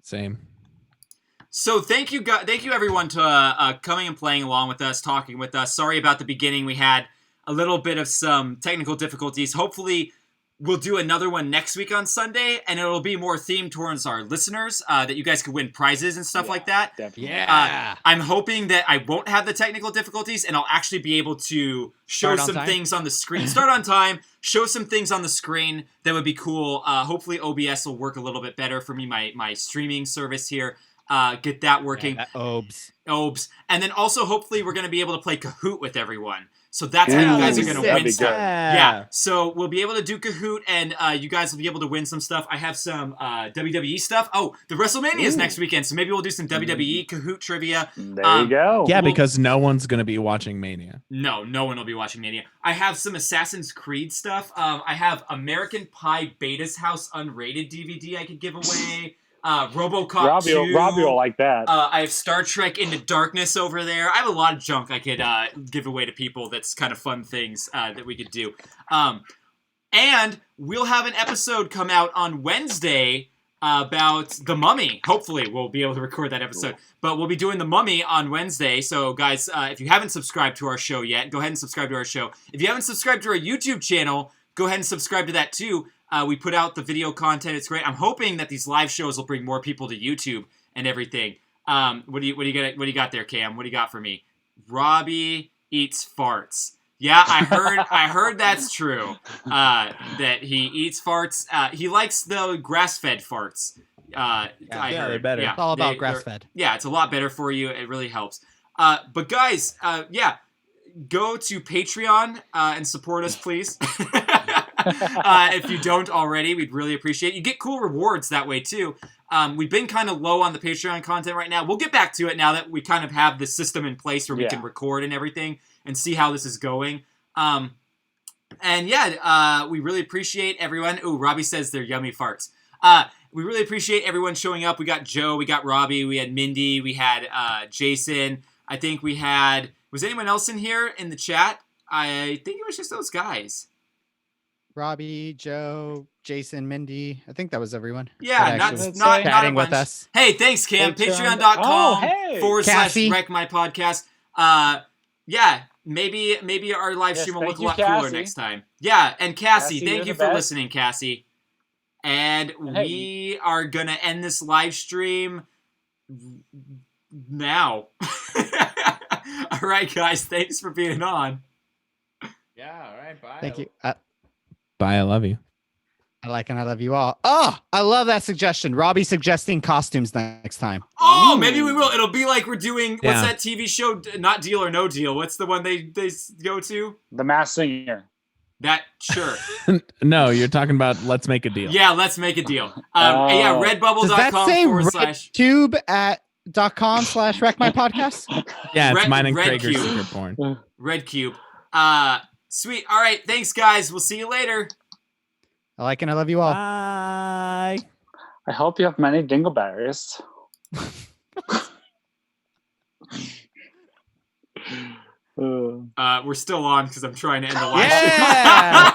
Same. So thank you everyone to coming and playing along with us, talking with us. Sorry about the beginning. We had a little bit of some technical difficulties. Hopefully we'll do another one next week on Sunday, and it'll be more themed towards our listeners, that you guys can win prizes and stuff like that. Definitely. Yeah. I'm hoping that I won't have the technical difficulties, and I'll actually be able to show some things on the screen. Start on time, show some things on the screen that would be cool. Hopefully OBS will work a little bit better for me, my streaming service here. Get that working. Yeah, Obes. And then also, hopefully, we're going to be able to play Kahoot with everyone. So that's how you guys are going to win stuff. Yeah. So we'll be able to do Kahoot, and you guys will be able to win some stuff. I have some WWE stuff. Oh, the WrestleMania is next weekend, so maybe we'll do some WWE Kahoot trivia. There you go. Yeah, because no one's going to be watching Mania. No one will be watching Mania. I have some Assassin's Creed stuff. I have American Pie Beta's House unrated DVD I could give away. RoboCop 2. Robbie will like that. I have Star Trek Into Darkness over there. I have a lot of junk I could give away to people. That's kind of fun things that we could do. And we'll have an episode come out on Wednesday about The Mummy. Hopefully we'll be able to record that episode. But we'll be doing The Mummy on Wednesday. So guys, if you haven't subscribed to our show yet, go ahead and subscribe to our show. If you haven't subscribed to our YouTube channel, go ahead and subscribe to that too. We put out the video content. It's great. I'm hoping that these live shows will bring more people to YouTube and everything. What do you got there, Cam? What do you got for me? Robbie eats farts. Yeah, I heard that's true. That he eats farts. He likes the grass-fed farts. I heard. They're better. Yeah, It's all about grass-fed. Yeah, it's a lot better for you. It really helps. But guys, go to Patreon and support us, please. If you don't already, we'd really appreciate it. You get cool rewards that way too. We've been kind of low on the Patreon content right now. We'll get back to it now that we kind of have the system in place where we can record and everything and see how this is going. We really appreciate everyone. Ooh, Robbie says they're yummy farts. We really appreciate everyone showing up. We got Joe, we got Robbie, we had Mindy, we had Jason. I think we had... Was anyone else in here in the chat? I think it was just those guys. Robbie, Joe, Jason, Mindy. I think that was everyone. Yeah, not chatting a with bunch. us. Hey, thanks, Cam. Patreon.com Cassie. /Wreck My Podcast. Maybe our live stream will look a lot cooler next time. Yeah, and Cassie, thank you for listening, Cassie. And we are going to end this live stream now. All right, guys. Thanks for being on. Yeah, all right. Bye. Thank you. Bye. I love you. I like and I love you all. Oh, I love that suggestion. Robbie suggesting costumes next time. Oh, maybe we will. It'll be like we're doing, what's that TV show? Not Deal or No Deal. What's the one they go to? The Masked Singer. That, sure. No, you're talking about Let's Make a Deal. Yeah, Let's Make a Deal. Redbubble.com Does that say /. RedTube.com/Wreck My Podcast? Yeah, it's mine and Red Krager's Cube. secret porn. Red Cube. Sweet. All right. Thanks, guys. We'll see you later. I like and I love you all. Bye. I hope you have many dingleberries. We're still on because I'm trying to end the live Yeah.